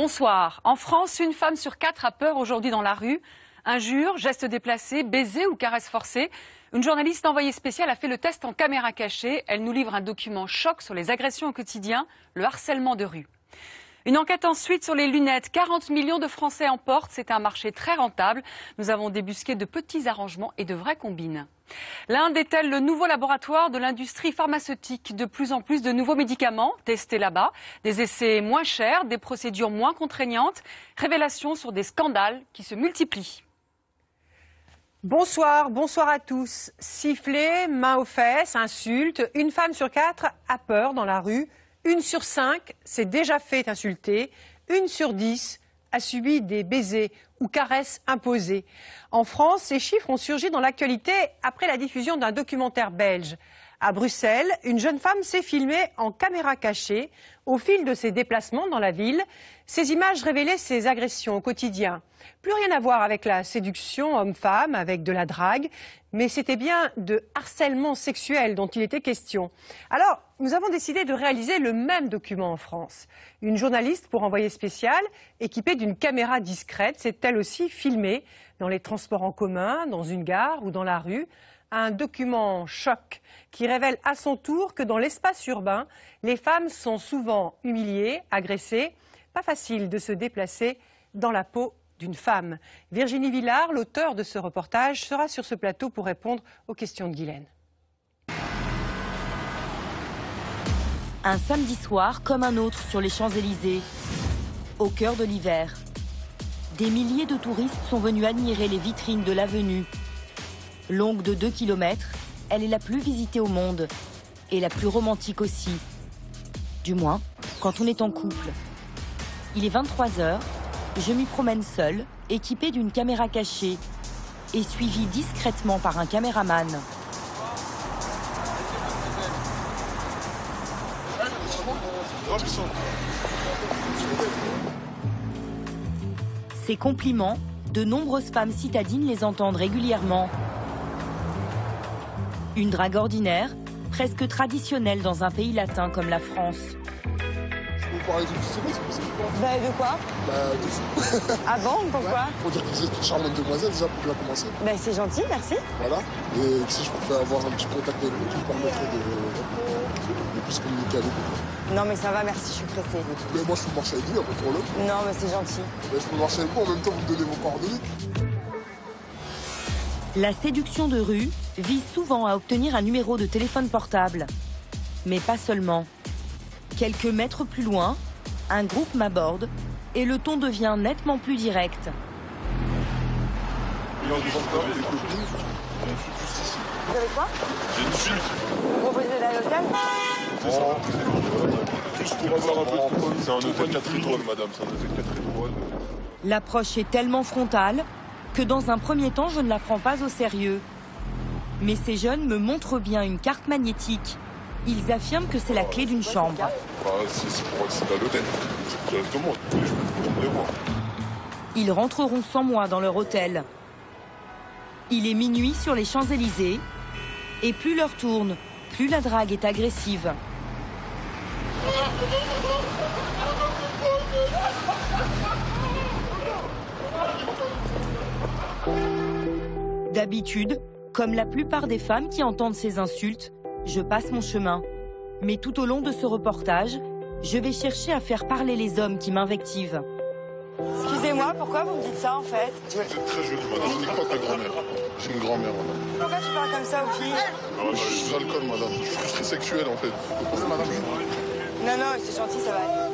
Bonsoir. En France, une femme sur 4 a peur aujourd'hui dans la rue. Injures, gestes déplacés, baisers ou caresses forcées. Une journaliste envoyée spéciale a fait le test en caméra cachée. Elle nous livre un document choc sur les agressions au quotidien, le harcèlement de rue. Une enquête ensuite sur les lunettes. 40 millions de Français en portent. C'est un marché très rentable. Nous avons débusqué de petits arrangements et de vraies combines. L'Inde est-elle le nouveau laboratoire de l'industrie pharmaceutique? De plus en plus de nouveaux médicaments testés là-bas, des essais moins chers, des procédures moins contraignantes, révélations sur des scandales qui se multiplient. Bonsoir à tous. Sifflets, mains aux fesses, insultes. Une femme sur 4 a peur dans la rue. 1 sur 5 s'est déjà fait insulter. 1 sur 10 a subi des baisers ou caresses imposées. En France, ces chiffres ont surgi dans l'actualité après la diffusion d'un documentaire belge. À Bruxelles, une jeune femme s'est filmée en caméra cachée au fil de ses déplacements dans la ville. Ces images révélaient ses agressions au quotidien. Plus rien à voir avec la séduction homme-femme, avec de la drague, mais c'était bien de harcèlement sexuel dont il était question. Alors, nous avons décidé de réaliser le même document en France. Une journaliste pour envoyé spécial, équipée d'une caméra discrète, s'est elle aussi filmée dans les transports en commun, dans une gare ou dans la rue. Un document choc qui révèle à son tour que dans l'espace urbain, les femmes sont souvent humiliées, agressées. Pas facile de se déplacer dans la peau d'une femme. Virginie Villard, l'auteure de ce reportage, sera sur ce plateau pour répondre aux questions de Guylaine. Un samedi soir comme un autre sur les Champs-Élysées, au cœur de l'hiver. Des milliers de touristes sont venus admirer les vitrines de l'avenue. Longue de 2 km, elle est la plus visitée au monde et la plus romantique aussi. Du moins, quand on est en couple. Il est 23 h, je m'y promène seule, équipée d'une caméra cachée et suivie discrètement par un caméraman. Ces compliments, de nombreuses femmes citadines les entendent régulièrement. Une drague ordinaire, presque traditionnelle dans un pays latin comme la France. Je peux parler de c'est possible. Bah de quoi? De fou. Ah bon, pourquoi? Faut dire que vous êtes une charmante demoiselle déjà pour bien commencer. Bah c'est gentil, merci. Voilà. Et si je pouvais avoir un petit contact avec vous qui me permettrait de plus communiquer avec vous. Non mais ça va, merci, je suis pressée. Mais moi je peux marcher avec vous, il n'y a pas de problème. Non mais c'est gentil. Mais je peux marcher avec vous, en même temps vous me donnez vos coordonnées. La séduction de rue vise souvent à obtenir un numéro de téléphone portable. Mais pas seulement. Quelques mètres plus loin, un groupe m'aborde et le ton devient nettement plus direct. Vous avez quoi? J'ai une suite. Vous proposez d'aller à l'hôtel? C'est ça. Juste pour avoir un peu de... C'est un hôtel 4 étoiles, madame. C'est un hôtel 4 étoiles. L'approche est tellement frontale que dans un premier temps, je ne la prends pas au sérieux. Mais ces jeunes me montrent bien une carte magnétique. Ils affirment que c'est la clé d'une chambre. C'est pour accéder à l'hôtel. C'est directement. Je peux voir. Ils rentreront sans moi dans leur hôtel. Il est minuit sur les Champs-Élysées. Et plus l'heure tourne, plus la drague est agressive. D'habitude, comme la plupart des femmes qui entendent ces insultes, je passe mon chemin. Mais tout au long de ce reportage, je vais chercher à faire parler les hommes qui m'invectivent. Excusez-moi, pourquoi vous me dites ça en fait? Vous êtes très jolie, madame. Je n'ai pas ta grand-mère. J'ai une grand-mère, madame. Pourquoi tu parles comme ça aux filles? Je suis sous alcool, madame. Je suis frustré sexuel, en fait. Madame, Non, non, c'est gentil, ça va aller.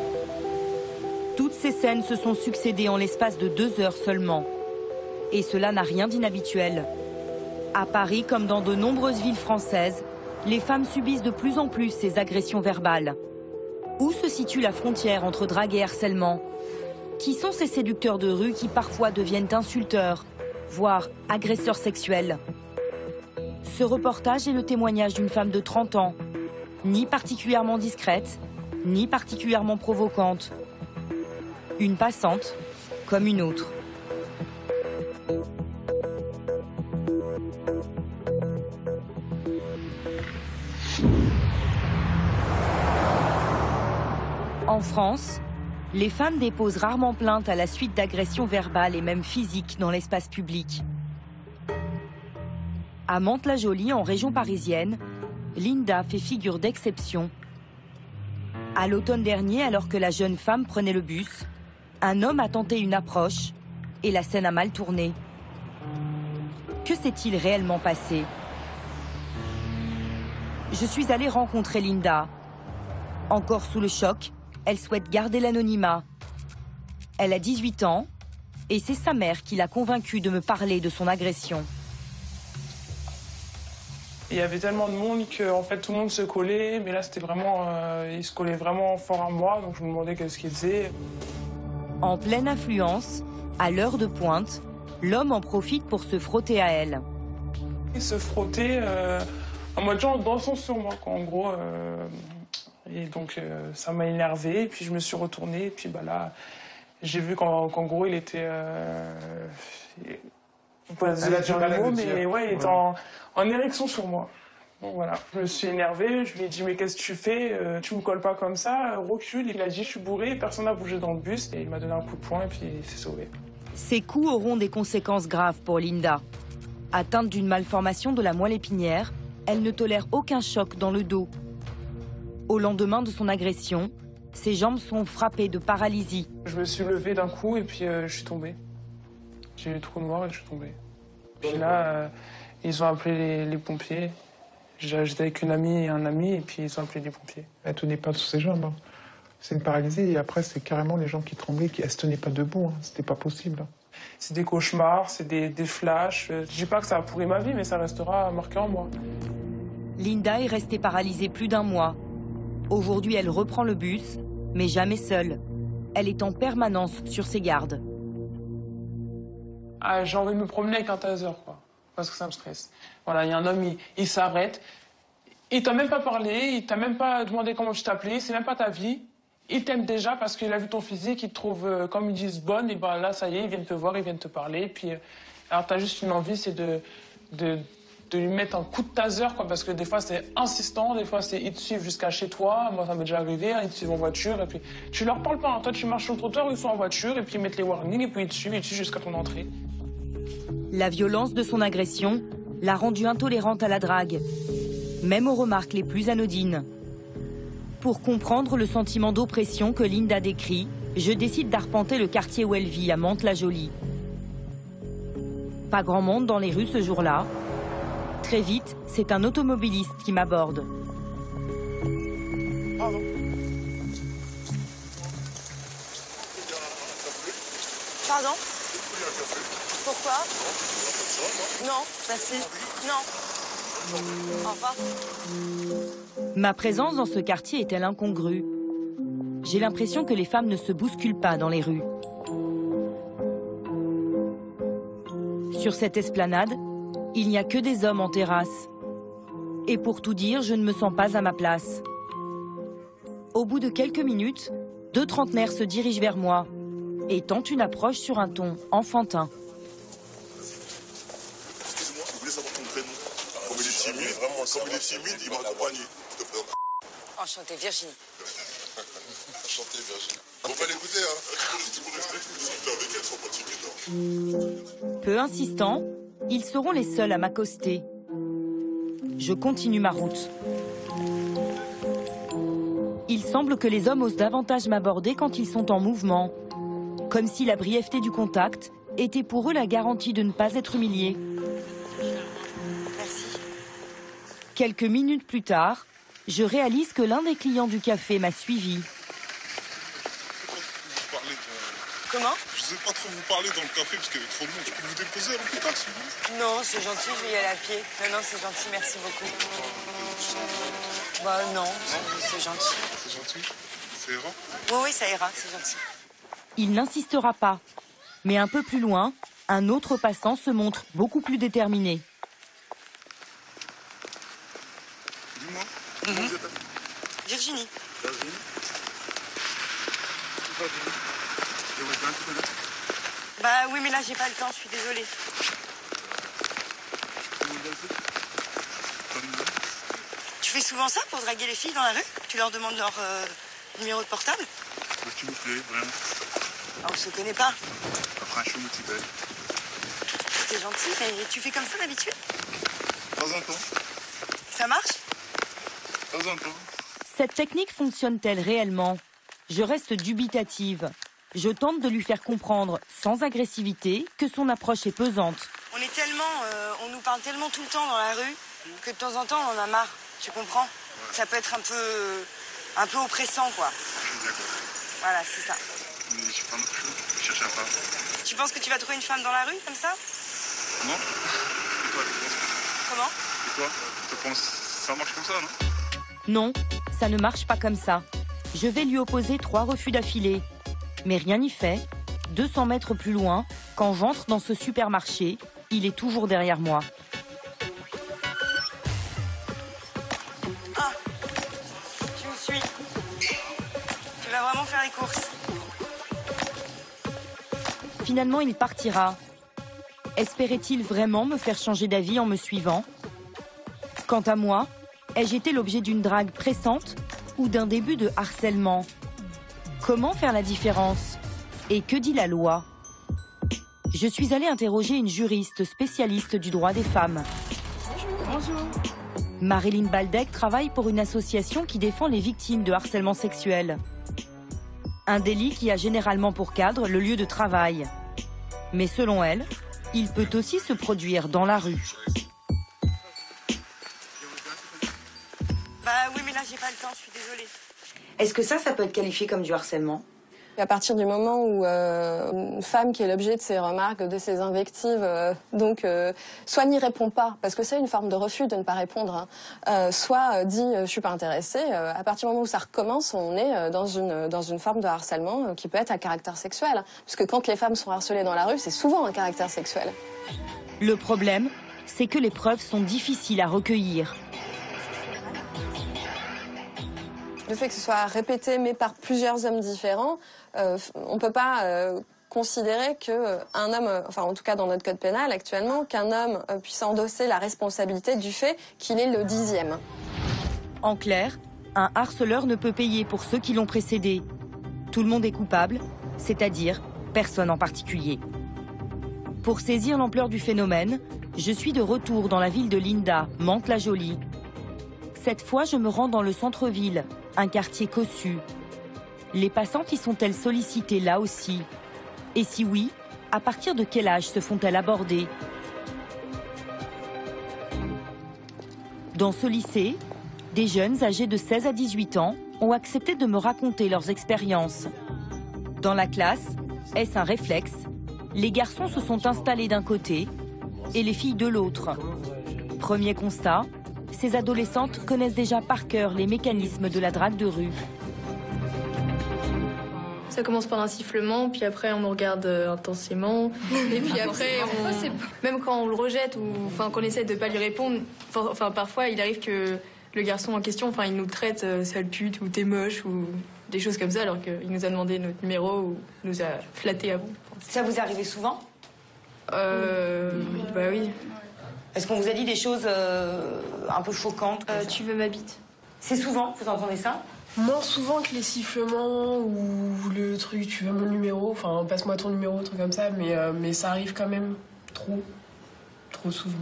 Toutes ces scènes se sont succédées en l'espace de 2 heures seulement. Et cela n'a rien d'inhabituel. À Paris, comme dans de nombreuses villes françaises, les femmes subissent de plus en plus ces agressions verbales. Où se situe la frontière entre drague et harcèlement? Qui sont ces séducteurs de rue qui parfois deviennent insulteurs, voire agresseurs sexuels? Ce reportage est le témoignage d'une femme de 30 ans, ni particulièrement discrète, ni particulièrement provocante. Une passante, comme une autre. En France, Les femmes déposent rarement plainte à la suite d'agressions verbales et même physiques dans l'espace public. À Mantes-la-Jolie, en région parisienne, Linda fait figure d'exception. À l'automne dernier, alors que la jeune femme prenait le bus, un homme a tenté une approche et la scène a mal tourné. Que s'est-il réellement passé? Je suis allée rencontrer Linda. Encore sous le choc, elle souhaite garder l'anonymat. Elle a 18 ans et c'est sa mère qui l'a convaincue de me parler de son agression. Il y avait tellement de monde que en fait, tout le monde se collait, mais là c'était vraiment, il se collait vraiment fort à moi, donc je me demandais qu'est-ce qu'il faisait. En pleine affluence, à l'heure de pointe, l'homme en profite pour se frotter à elle. Il se frottait en mode genre dansant sur moi, quoi, en gros. Et donc ça m'a énervé, et puis je me suis retournée, et puis bah là, j'ai vu qu'en gros il était... pas dire le mot, mais ouais, il était en érection sur moi. Bon, voilà. Je me suis énervée, je lui ai dit mais qu'est-ce que tu fais, tu me colles pas comme ça, recule. Il a dit je suis bourré, personne n'a bougé dans le bus, et il m'a donné un coup de poing et puis il s'est sauvé. Ces coups auront des conséquences graves pour Linda. Atteinte d'une malformation de la moelle épinière, elle ne tolère aucun choc dans le dos. Au lendemain de son agression, ses jambes sont frappées de paralysie. Je me suis levée d'un coup et puis je suis tombée. J'ai eu le trou noir et je suis tombée. Puis là, ils ont appelé les pompiers. J'étais avec une amie et un ami et puis ils ont appelé les pompiers. Elle tenait pas sur ses jambes. Hein. C'est une paralysée et après c'est carrément les jambes qui tremblaient. Elle se tenait pas debout. Hein. C'était pas possible. Hein. C'est des cauchemars, c'est des flashs. Je dis pas que ça a pourri ma vie, mais ça restera marqué en moi. Linda est restée paralysée plus d'un mois. Aujourd'hui, elle reprend le bus, mais jamais seule. Elle est en permanence sur ses gardes. Ah, j'ai envie de me promener avec un taser, quoi, parce que ça me stresse. Voilà, il y a un homme, il s'arrête. Il t'a même pas parlé, il t'a même pas demandé comment tu t'appelais, c'est même pas ta vie. Il t'aime déjà parce qu'il a vu ton physique, il te trouve, comme ils disent, bonne, et ben là, ça y est, ils viennent te voir, ils viennent te parler. Et puis, alors t'as juste une envie, c'est de lui mettre un coup de taser, quoi, parce que des fois c'est insistant, des fois c'est ils te suivent jusqu'à chez toi. Moi ça m'est déjà arrivé, hein, ils te suivent en voiture et puis tu leur parles pas, hein. Toi tu marches sur le trottoir, ils sont en voiture et puis ils mettent les warnings et puis ils te suivent jusqu'à ton entrée. La violence de son agression l'a rendue intolérante à la drague, même aux remarques les plus anodines. Pour comprendre le sentiment d'oppression que Linda décrit, je décide d'arpenter le quartier où elle vit, à Mantes-la-Jolie. Pas grand monde dans les rues ce jour-là. Très vite, c'est un automobiliste qui m'aborde. Pardon. Pardon? Pourquoi? Non, merci. Non. Au revoir. Ma présence dans ce quartier est-elle incongrue? J'ai l'impression que les femmes ne se bousculent pas dans les rues. Sur cette esplanade, il n'y a que des hommes en terrasse. Et pour tout dire, je ne me sens pas à ma place. Au bout de quelques minutes, deux trentenaires se dirigent vers moi et tentent une approche sur un ton enfantin. Excuse-moi, je voulais savoir ton prénom. Comme il est timide, il m'a accompagné. S'il te plaît. Enchantée, Virginie. Enchanté, Virginie. Faut pas l'écouter, hein. Tu peux rester avec elle, sois pas timide. Peu insistant, ils seront les seuls à m'accoster. Je continue ma route. Il semble que les hommes osent davantage m'aborder quand ils sont en mouvement. Comme si la brièveté du contact était pour eux la garantie de ne pas être humiliés. Merci. Quelques minutes plus tard, je réalise que l'un des clients du café m'a suivi. Comment? Je sais pas trop vous parler dans le café parce qu'il y avait trop de monde. Je peux vous déposer à l'hôpital, s'il vous plaît? Non, c'est gentil, je vais y aller à pied. Non, c'est gentil, merci beaucoup. Bah non, c'est gentil. C'est gentil? Ça ira? Oui, ça ira, c'est gentil. Il n'insistera pas. Mais un peu plus loin, un autre passant se montre beaucoup plus déterminé. Dis-moi, comment vous êtes appelée? Virginie. Virginie? C'est pas Virginie. Et vous êtes un petit peu là? Bah oui, mais là, j'ai pas le temps, je suis désolée. Comme Tu fais souvent ça pour draguer les filles dans la rue? Tu leur demandes leur numéro de portable? S'il vous plaît, vraiment. Ah, on se connaît pas. Après un show multipel. C'est gentil, mais tu fais comme ça d'habitude? De temps en temps. Ça marche? De temps en temps. Cette technique fonctionne-t-elle réellement? Je reste dubitative. Je tente de lui faire comprendre, sans agressivité, que son approche est pesante. On est tellement, on nous parle tellement tout le temps dans la rue que de temps en temps on en a marre. Tu comprends? Ouais. Ça peut être un peu oppressant, quoi. Je suis d'accord. Voilà, c'est ça. Mais je fais pas autre chose. Je cherche un femme. Tu penses que tu vas trouver une femme dans la rue comme ça? Non. Et toi, tu penses? Comment? Et toi, tu penses ça marche comme ça, non? Non, ça ne marche pas comme ça. Je vais lui opposer 3 refus d'affilée. Mais rien n'y fait. 200 mètres plus loin, quand j'entre dans ce supermarché, il est toujours derrière moi. Ah, tu me suis. Tu vas vraiment faire les courses. Finalement, il partira. Espérait-il vraiment me faire changer d'avis en me suivant? Quant à moi, ai-je été l'objet d'une drague pressante ou d'un début de harcèlement? Comment faire la différence? Et que dit la loi? Je suis allée interroger une juriste spécialiste du droit des femmes. Bonjour. Marilyn Baldec travaille pour une association qui défend les victimes de harcèlement sexuel. Un délit qui a généralement pour cadre le lieu de travail. Mais selon elle, il peut aussi se produire dans la rue. Bah oui, mais là j'ai pas le temps, je suis désolée. Est-ce que ça peut être qualifié comme du harcèlement? À partir du moment où une femme qui est l'objet de ces remarques, de ces invectives, soit n'y répond pas, parce que c'est une forme de refus de ne pas répondre, hein, soit dit je suis pas intéressée, à partir du moment où ça recommence, on est dans une forme de harcèlement qui peut être à caractère sexuel. Parce que quand les femmes sont harcelées dans la rue, c'est souvent un caractère sexuel. Le problème, c'est que les preuves sont difficiles à recueillir. Le fait que ce soit répété, mais par plusieurs hommes différents, on ne peut pas considérer qu'un homme, enfin en tout cas dans notre code pénal actuellement, qu'un homme puisse endosser la responsabilité du fait qu'il est le 10e. En clair, un harceleur ne peut payer pour ceux qui l'ont précédé. Tout le monde est coupable, c'est-à-dire personne en particulier. Pour saisir l'ampleur du phénomène, je suis de retour dans la ville de Linda, Mantes-la-Jolie. Cette fois, je me rends dans le centre-ville, un quartier cossu. Les passantes y sont-elles sollicitées là aussi? Et si oui, à partir de quel âge se font-elles aborder? Dans ce lycée, des jeunes âgés de 16 à 18 ans ont accepté de me raconter leurs expériences. Dans la classe, est-ce un réflexe? Les garçons se sont installés d'un côté et les filles de l'autre. Premier constat, ces adolescentes connaissent déjà par cœur les mécanismes de la drague de rue. Ça commence par un sifflement, puis après on nous regarde intensément, et puis après, même quand on le rejette ou quand on essaie de pas lui répondre, parfois il arrive que le garçon en question, il nous traite sale pute ou t'es moche ou des choses comme ça, alors qu'il nous a demandé notre numéro ou nous a flatté avant. Ça vous est arrivé souvent? Bah oui. Est-ce qu'on vous a dit des choses un peu choquantes? Tu veux ma bite? C'est souvent, vous entendez ça? Moins souvent que les sifflements ou le truc, tu veux mon numéro, passe-moi ton numéro, truc comme ça, mais ça arrive quand même trop souvent.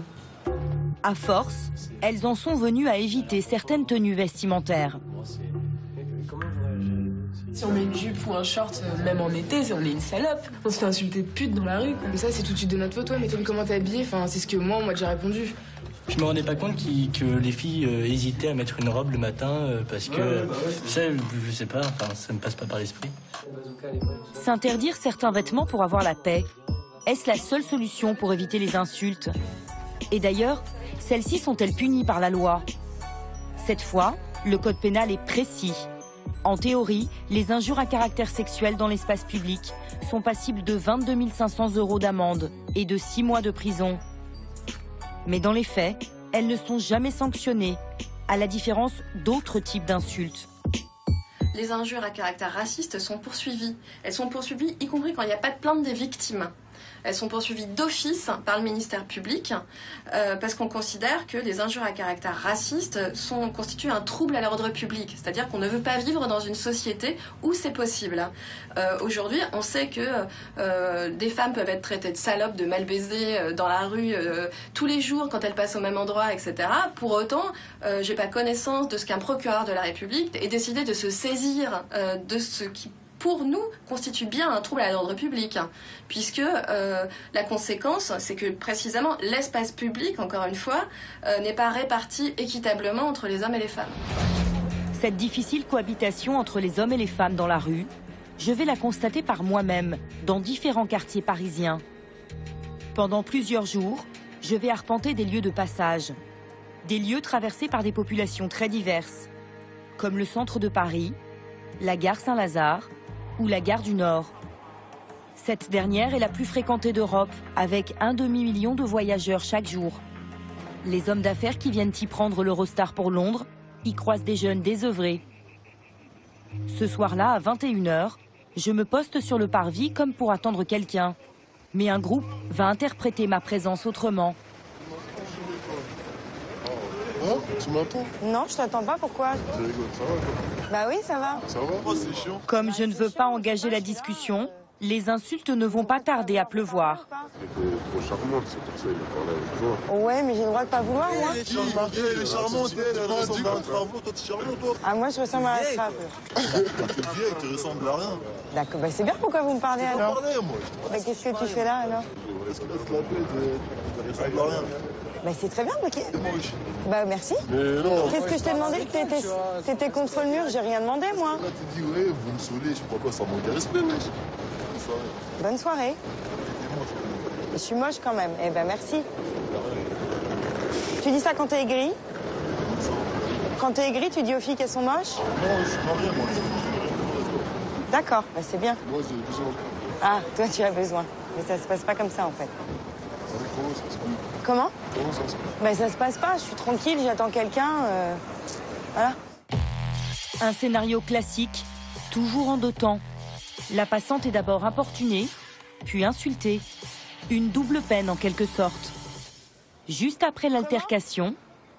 À force, elles en sont venues à éviter certaines tenues vestimentaires. Si on met une jupe ou un short, même en été, on est une salope. On se fait insulter de pute dans la rue. Mais ça, c'est tout de suite de notre faute. Mais t'as vu comment t'es habillée? C'est ce que moi, on m'a déjà répondu. Je me rendais pas compte que les filles hésitaient à mettre une robe le matin parce que, je sais pas, ça me passe pas par l'esprit. S'interdire certains vêtements pour avoir la paix, est-ce la seule solution pour éviter les insultes? Et d'ailleurs, celles-ci sont-elles punies par la loi? Cette fois, le code pénal est précis. En théorie, les injures à caractère sexuel dans l'espace public sont passibles de 22 500 € d'amende et de 6 mois de prison. Mais dans les faits, elles ne sont jamais sanctionnées, à la différence d'autres types d'insultes. Les injures à caractère raciste sont poursuivies. Elles sont poursuivies y compris quand il n'y a pas de plainte des victimes. Elles sont poursuivies d'office par le ministère public parce qu'on considère que les injures à caractère raciste constituent un trouble à l'ordre public. C'est-à-dire qu'on ne veut pas vivre dans une société où c'est possible. Aujourd'hui, on sait que des femmes peuvent être traitées de salopes, de mal baisées dans la rue tous les jours quand elles passent au même endroit, etc. Pour autant, j'ai pas connaissance de ce qu'un procureur de la République ait décidé de se saisir de ce qui pour nous, constitue bien un trouble à l'ordre public, puisque la conséquence, c'est que précisément l'espace public, encore une fois, n'est pas réparti équitablement entre les hommes et les femmes. Cette difficile cohabitation entre les hommes et les femmes dans la rue, je vais la constater par moi-même, dans différents quartiers parisiens. Pendant plusieurs jours, je vais arpenter des lieux de passage, des lieux traversés par des populations très diverses, comme le centre de Paris, la gare Saint-Lazare, ou la gare du Nord. Cette dernière est la plus fréquentée d'Europe, avec 1,5 million de voyageurs chaque jour. Les hommes d'affaires qui viennent y prendre l'Eurostar pour Londres y croisent des jeunes désœuvrés. Ce soir-là, à 21 h, je me poste sur le parvis comme pour attendre quelqu'un. Mais un groupe va interpréter ma présence autrement. Hein? Tu m'attends? Non, je t'attends pas, pourquoi? Je rigole, ça va quoi? Bah oui, ça va. Ça va? Oh, c'est chiant. Comme je ne veux pas engager la discussion, les insultes ne vont pas tarder à pleuvoir. Elle était trop charmante, c'est pour ça qu'il a parlé avec toi. Ouais, mais j'ai le droit de pas vouloir, moi. Elle est charmante, elle ressemble à un travaux, toi t'es charmant, toi. Ah, moi je ressemble à un strap. T'es vieille, tu ressembles à rien. D'accord, bah c'est bien, pourquoi vous me parlez alors? Bah qu'est-ce que tu fais là alors? Est-ce que tu ressembles à rien? Bah c'est très bien, ok. Bah merci. Mais non. Qu'est-ce que je t'ai demandé? T'étais contre le mur, j'ai rien demandé moi. Là tu dis ouais, vous me saoulez, je crois pas, ça manque de respect, wesh. Bonne soirée. Je suis moche quand même. Eh ben merci. Tu dis ça quand t'es aigri? Quand t'es aigri, tu dis aux filles qu'elles sont moches? Non, je suis pas rien, moi. D'accord, bah c'est bien. Moi j'ai besoin. Ah, toi tu as besoin. Mais ça se passe pas comme ça en fait. Comment ça se passe? Comment? Comment ça se passe? Bah ça se passe pas, je suis tranquille, j'attends quelqu'un. Voilà. Un scénario classique, toujours en deux temps. La passante est d'abord importunée, puis insultée. Une double peine en quelque sorte. Juste après l'altercation,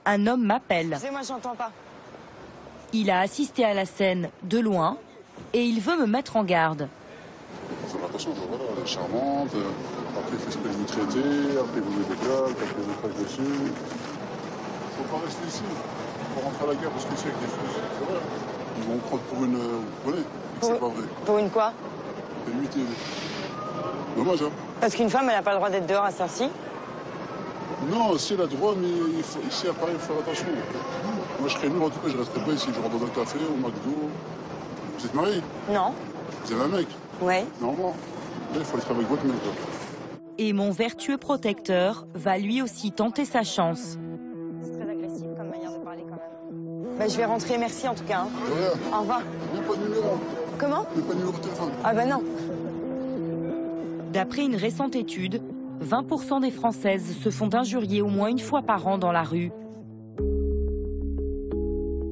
un homme m'appelle. Excusez-moi, j'entends pas. Il a assisté à la scène de loin et il veut me mettre en garde. Faut faire attention, voilà, elle est charmante, après il faut essayer de vous traiter, après vous mettez des claques, après vous craquez dessus. Faut pas rester ici, faut rentrer à la gare parce qu'ici avec des fous, c'est vrai. Ils vont prendre pour une... Vous voyez, c'est pas vrai. Pour une quoi? Une 8 TV. Dommage, hein? Parce qu'une femme, elle n'a pas le droit d'être dehors à cette heure-ci? Non, si elle a le droit, mais ici à Paris, il faut faire attention. Moi je serais nul, en tout cas, je resterais pas ici. Je rentre dans un café, au McDo. Vous êtes mariés? Non. Vous avez un mec? Ouais. Normalement. Là, il faut être avec votre mec. Là. Et mon vertueux protecteur va lui aussi tenter sa chance. C'est très agressif comme manière de parler quand même. Bah, je vais rentrer, merci en tout cas. Hein. Ouais. Au revoir. Il n'y a pas de numéro. Comment? Il n'y a pas de numéro de téléphone. Ah bah non. D'après une récente étude, 20% des Françaises se font injurier au moins une fois par an dans la rue.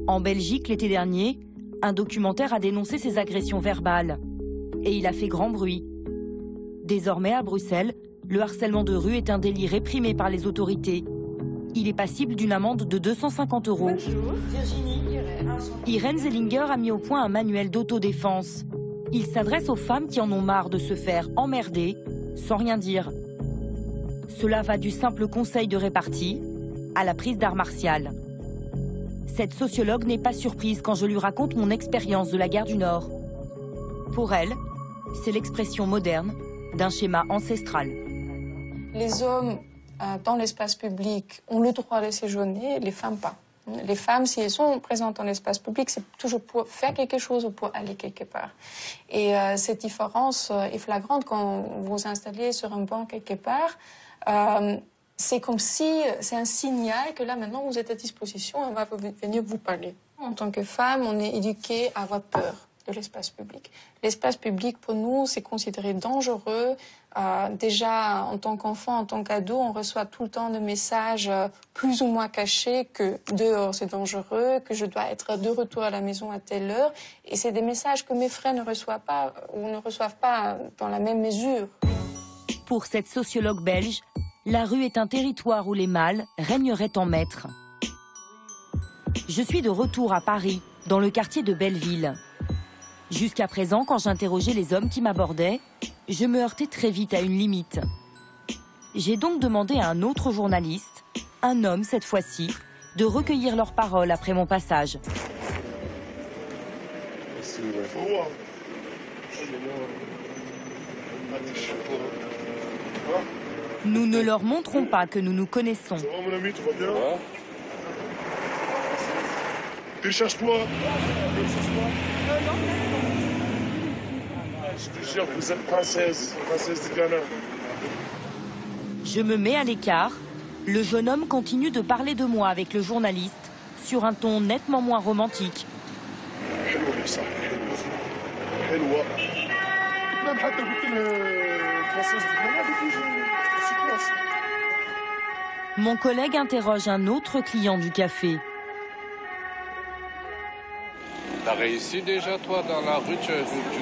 En Belgique, l'été dernier, un documentaire a dénoncé ces agressions verbales. Et il a fait grand bruit. Désormais, à Bruxelles, le harcèlement de rue est un délit réprimé par les autorités. Il est passible d'une amende de 250 €. Bonjour, Virginie. Irène Zellinger a mis au point un manuel d'autodéfense. Il s'adresse aux femmes qui en ont marre de se faire emmerder sans rien dire. Cela va du simple conseil de répartie à la prise d'armes martiales. Cette sociologue n'est pas surprise quand je lui raconte mon expérience de la gare du Nord. Pour elle, c'est l'expression moderne d'un schéma ancestral. Les hommes, dans l'espace public, ont le droit de séjourner, les femmes pas. Les femmes, si elles sont présentes dans l'espace public, c'est toujours pour faire quelque chose ou pour aller quelque part. Et cette différence est flagrante quand vous vous installez sur un banc quelque part. C'est comme si c'est un signal que là, maintenant, vous êtes à disposition, on va venir vous parler. En tant que femme, on est éduquée à avoir peur de l'espace public. L'espace public, pour nous, c'est considéré dangereux. Déjà, en tant qu'enfant, en tant qu'ado, on reçoit tout le temps des messages plus ou moins cachés que dehors c'est dangereux, que je dois être de retour à la maison à telle heure. Et c'est des messages que mes frères ne reçoivent pas ou ne reçoivent pas dans la même mesure. Pour cette sociologue belge, la rue est un territoire où les mâles régneraient en maître. Je suis de retour à Paris, dans le quartier de Belleville. Jusqu'à présent, quand j'interrogeais les hommes qui m'abordaient, je me heurtais très vite à une limite. J'ai donc demandé à un autre journaliste, un homme cette fois-ci, de recueillir leurs paroles après mon passage. Nous ne leur montrons pas que nous nous connaissons. Ça va, mon ami, tout va bien? Télécharge-toi. Je te jure, vous êtes princesse du Ghana. Je me mets à l'écart. Le jeune homme continue de parler de moi avec le journaliste sur un ton nettement moins romantique. Mon collègue interroge un autre client du café. T'as réussi déjà, toi, dans la rue, tu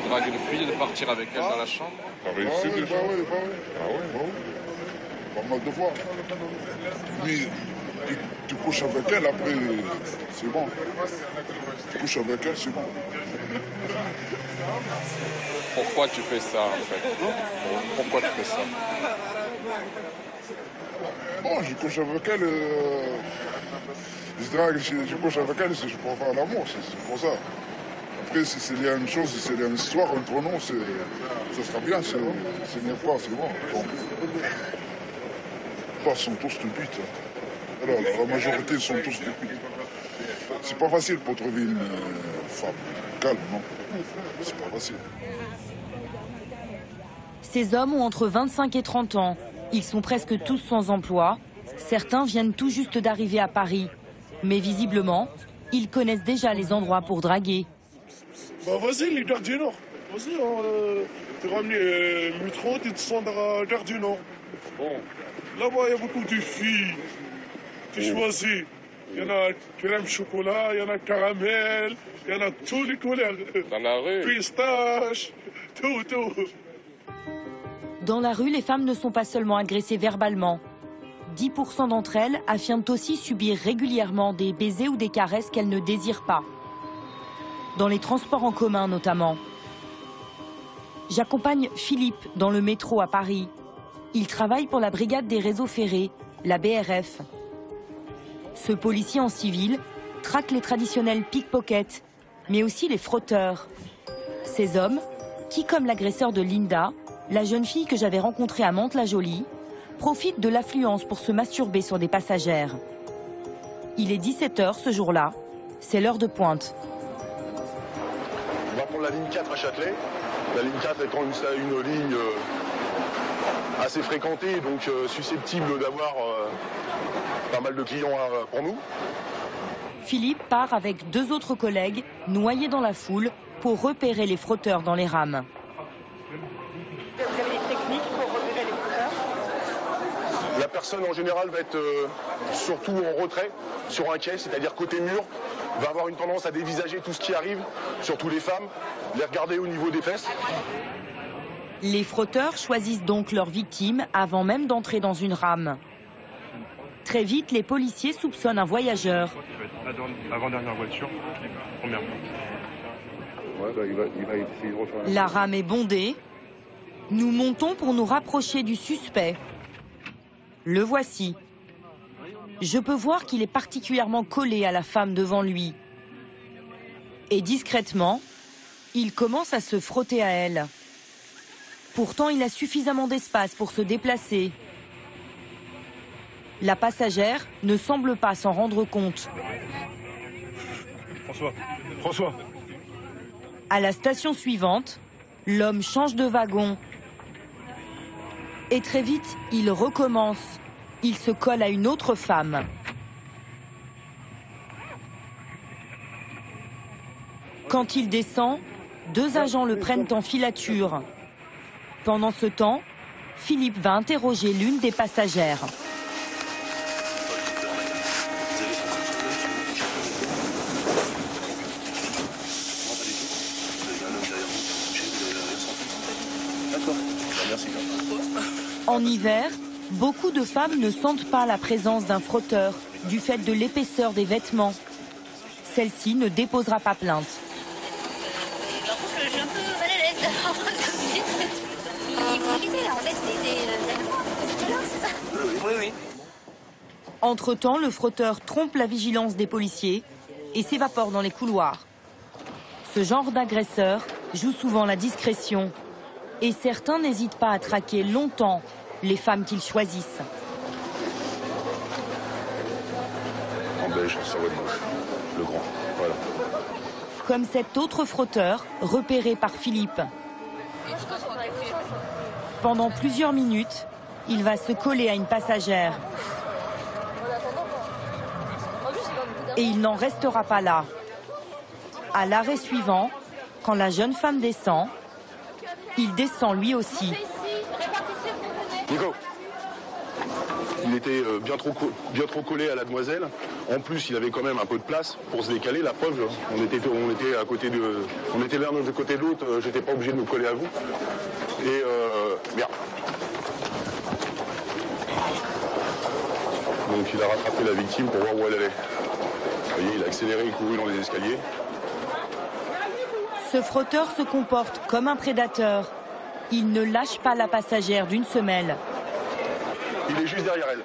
dragues une fille de partir avec elle dans la chambre? T'as réussi déjà? Ah ouais. Pas mal de fois. Mais tu couches avec elle, après, c'est bon. Tu couches avec elle, c'est bon. Pourquoi tu fais ça, en fait? Pourquoi tu fais ça? Bon, je couche avec elle, je couche avec elle, c'est pour faire l'amour, c'est pour ça. Après, si c'est une chose, si c'est une histoire entre nous, ça sera bien, c'est mieux pas, c'est bon. Ils sont tous stupides. Alors, la majorité sont tous stupides. C'est pas facile pour trouver une femme calme, non? C'est pas facile. Ces hommes ont entre 25 et 30 ans. Ils sont presque tous sans emploi. Certains viennent tout juste d'arriver à Paris. Mais visiblement, ils connaissent déjà les endroits pour draguer. Bah vas-y, les Gare du Nord. Vas-y, tu ramenes le métro, tu descends dans la Gare du Nord. Bon. Là-bas, il y a beaucoup de filles. Tu choisis. Il y en a crème chocolat, il y en a caramel, il y en a tous les couleurs. Dans la rue? Pistache, tout. Dans la rue, les femmes ne sont pas seulement agressées verbalement. 10% d'entre elles affirment aussi subir régulièrement des baisers ou des caresses qu'elles ne désirent pas. Dans les transports en commun notamment. J'accompagne Philippe dans le métro à Paris. Il travaille pour la brigade des réseaux ferrés, la BRF. Ce policier en civil traque les traditionnels pickpockets, mais aussi les frotteurs. Ces hommes qui, comme l'agresseur de Linda, la jeune fille que j'avais rencontrée à Mantes-la-Jolie, profitent de l'affluence pour se masturber sur des passagères. Il est 17h ce jour-là, c'est l'heure de pointe. On va prendre la ligne 4 à Châtelet. La ligne 4 étant une ligne assez fréquentée, donc susceptible d'avoir pas mal de clients pour nous. Philippe part avec deux autres collègues, noyés dans la foule, pour repérer les frotteurs dans les rames. Vous avez des techniques pour repérer les frotteurs? La personne en général va être surtout en retrait, sur un quai, c'est-à-dire côté mur, va avoir une tendance à dévisager tout ce qui arrive, surtout les femmes, les regarder au niveau des fesses. Les frotteurs choisissent donc leurs victimes avant même d'entrer dans une rame. Très vite, les policiers soupçonnent un voyageur. Avant-dernière voiture, première fois. Ouais, il va essayer de refaire La rame est bondée. Nous montons pour nous rapprocher du suspect. Le voici. Je peux voir qu'il est particulièrement collé à la femme devant lui. Et discrètement, il commence à se frotter à elle. Pourtant, il a suffisamment d'espace pour se déplacer. La passagère ne semble pas s'en rendre compte. François. À la station suivante, l'homme change de wagon. Et très vite, il recommence. Il se colle à une autre femme. Quand il descend, deux agents le prennent en filature. Pendant ce temps, Philippe va interroger l'une des passagères. D'accord, merci. En hiver, beaucoup de femmes ne sentent pas la présence d'un frotteur du fait de l'épaisseur des vêtements. Celle-ci ne déposera pas plainte. Par contre, je suis un peu mal à l'aise. Il faut quitter là, en fait, c'est ça. Oui, oui. Entre-temps, le frotteur trompe la vigilance des policiers et s'évapore dans les couloirs. Ce genre d'agresseur joue souvent la discrétion et certains n'hésitent pas à traquer longtemps les femmes qu'ils choisissent. En beige, sur votre gauche, le grand, voilà. Comme cet autre frotteur, repéré par Philippe. Pendant plusieurs minutes, il va se coller à une passagère. Et il n'en restera pas là. À l'arrêt suivant, quand la jeune femme descend, il descend lui aussi. Nico, il était bien trop collé à la demoiselle. En plus, il avait quand même un peu de place pour se décaler. La preuve, on était à côté on était l'un de côté de l'autre. J'étais pas obligé de me coller à vous. Et merde. Donc il a rattrapé la victime pour voir où elle allait. Vous voyez, il a accéléré et couru dans les escaliers. Ce frotteur se comporte comme un prédateur. Il ne lâche pas la passagère d'une semelle. Il est juste derrière elle.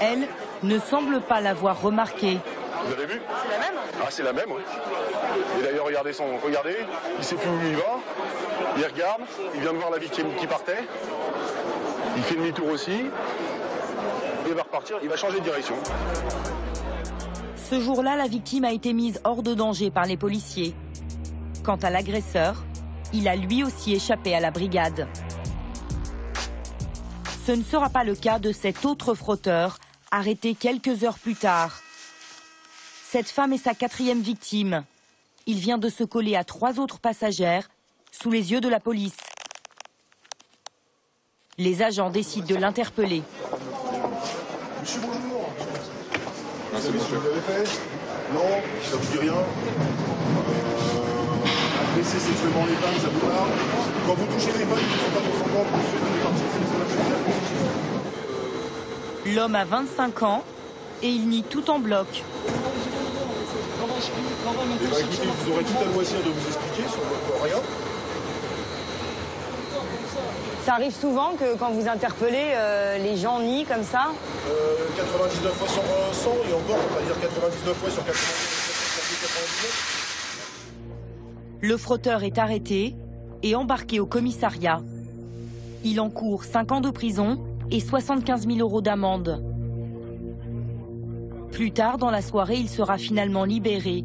Elle ne semble pas l'avoir remarqué. Vous avez vu? C'est la même? Ah, c'est la même, oui. Et d'ailleurs, regardez, il sait plus où il va. Il regarde, il vient de voir la victime qui partait. Il fait demi-tour aussi. Et il va repartir, il va changer de direction. Ce jour-là, la victime a été mise hors de danger par les policiers. Quant à l'agresseur, il a lui aussi échappé à la brigade. Ce ne sera pas le cas de cet autre frotteur, arrêté quelques heures plus tard. Cette femme est sa 4e victime. Il vient de se coller à 3 autres passagères, sous les yeux de la police. Les agents décident de l'interpeller. Monsieur, bonjour. Vous savez ce que vous avez fait? Non, ça vous dit rien. Agresser sexuellement les femmes, ça vous parle? Quand vous touchez les femmes, ils ne sont pas consentants, vous faites partie de L'homme a 25 ans et il nie tout en bloc. Eh bien, écoutez, vous aurez tout à loisir de vous expliquer sur votre rien. Ça arrive souvent que quand vous interpellez, les gens nient comme ça? 99 fois sur 100 et encore, on va dire 99 fois sur 99. Le frotteur est arrêté et embarqué au commissariat. Il encourt 5 ans de prison et 75 000 € d'amende. Plus tard dans la soirée, il sera finalement libéré.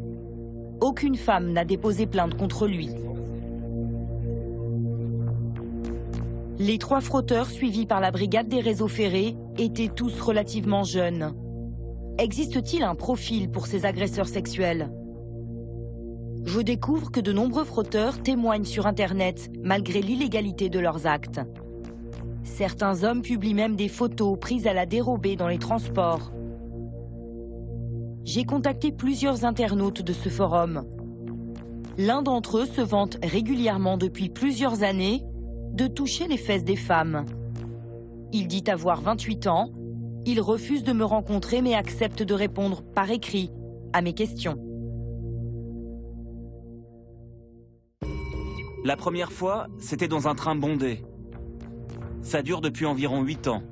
Aucune femme n'a déposé plainte contre lui. Les 3 frotteurs suivis par la brigade des réseaux ferrés étaient tous relativement jeunes. Existe-t-il un profil pour ces agresseurs sexuels? Je découvre que de nombreux frotteurs témoignent sur Internet malgré l'illégalité de leurs actes. Certains hommes publient même des photos prises à la dérobée dans les transports. J'ai contacté plusieurs internautes de ce forum. L'un d'entre eux se vante régulièrement depuis plusieurs années de toucher les fesses des femmes. Il dit avoir 28 ans, il refuse de me rencontrer mais accepte de répondre par écrit à mes questions. La première fois, c'était dans un train bondé. Ça dure depuis environ 8 ans.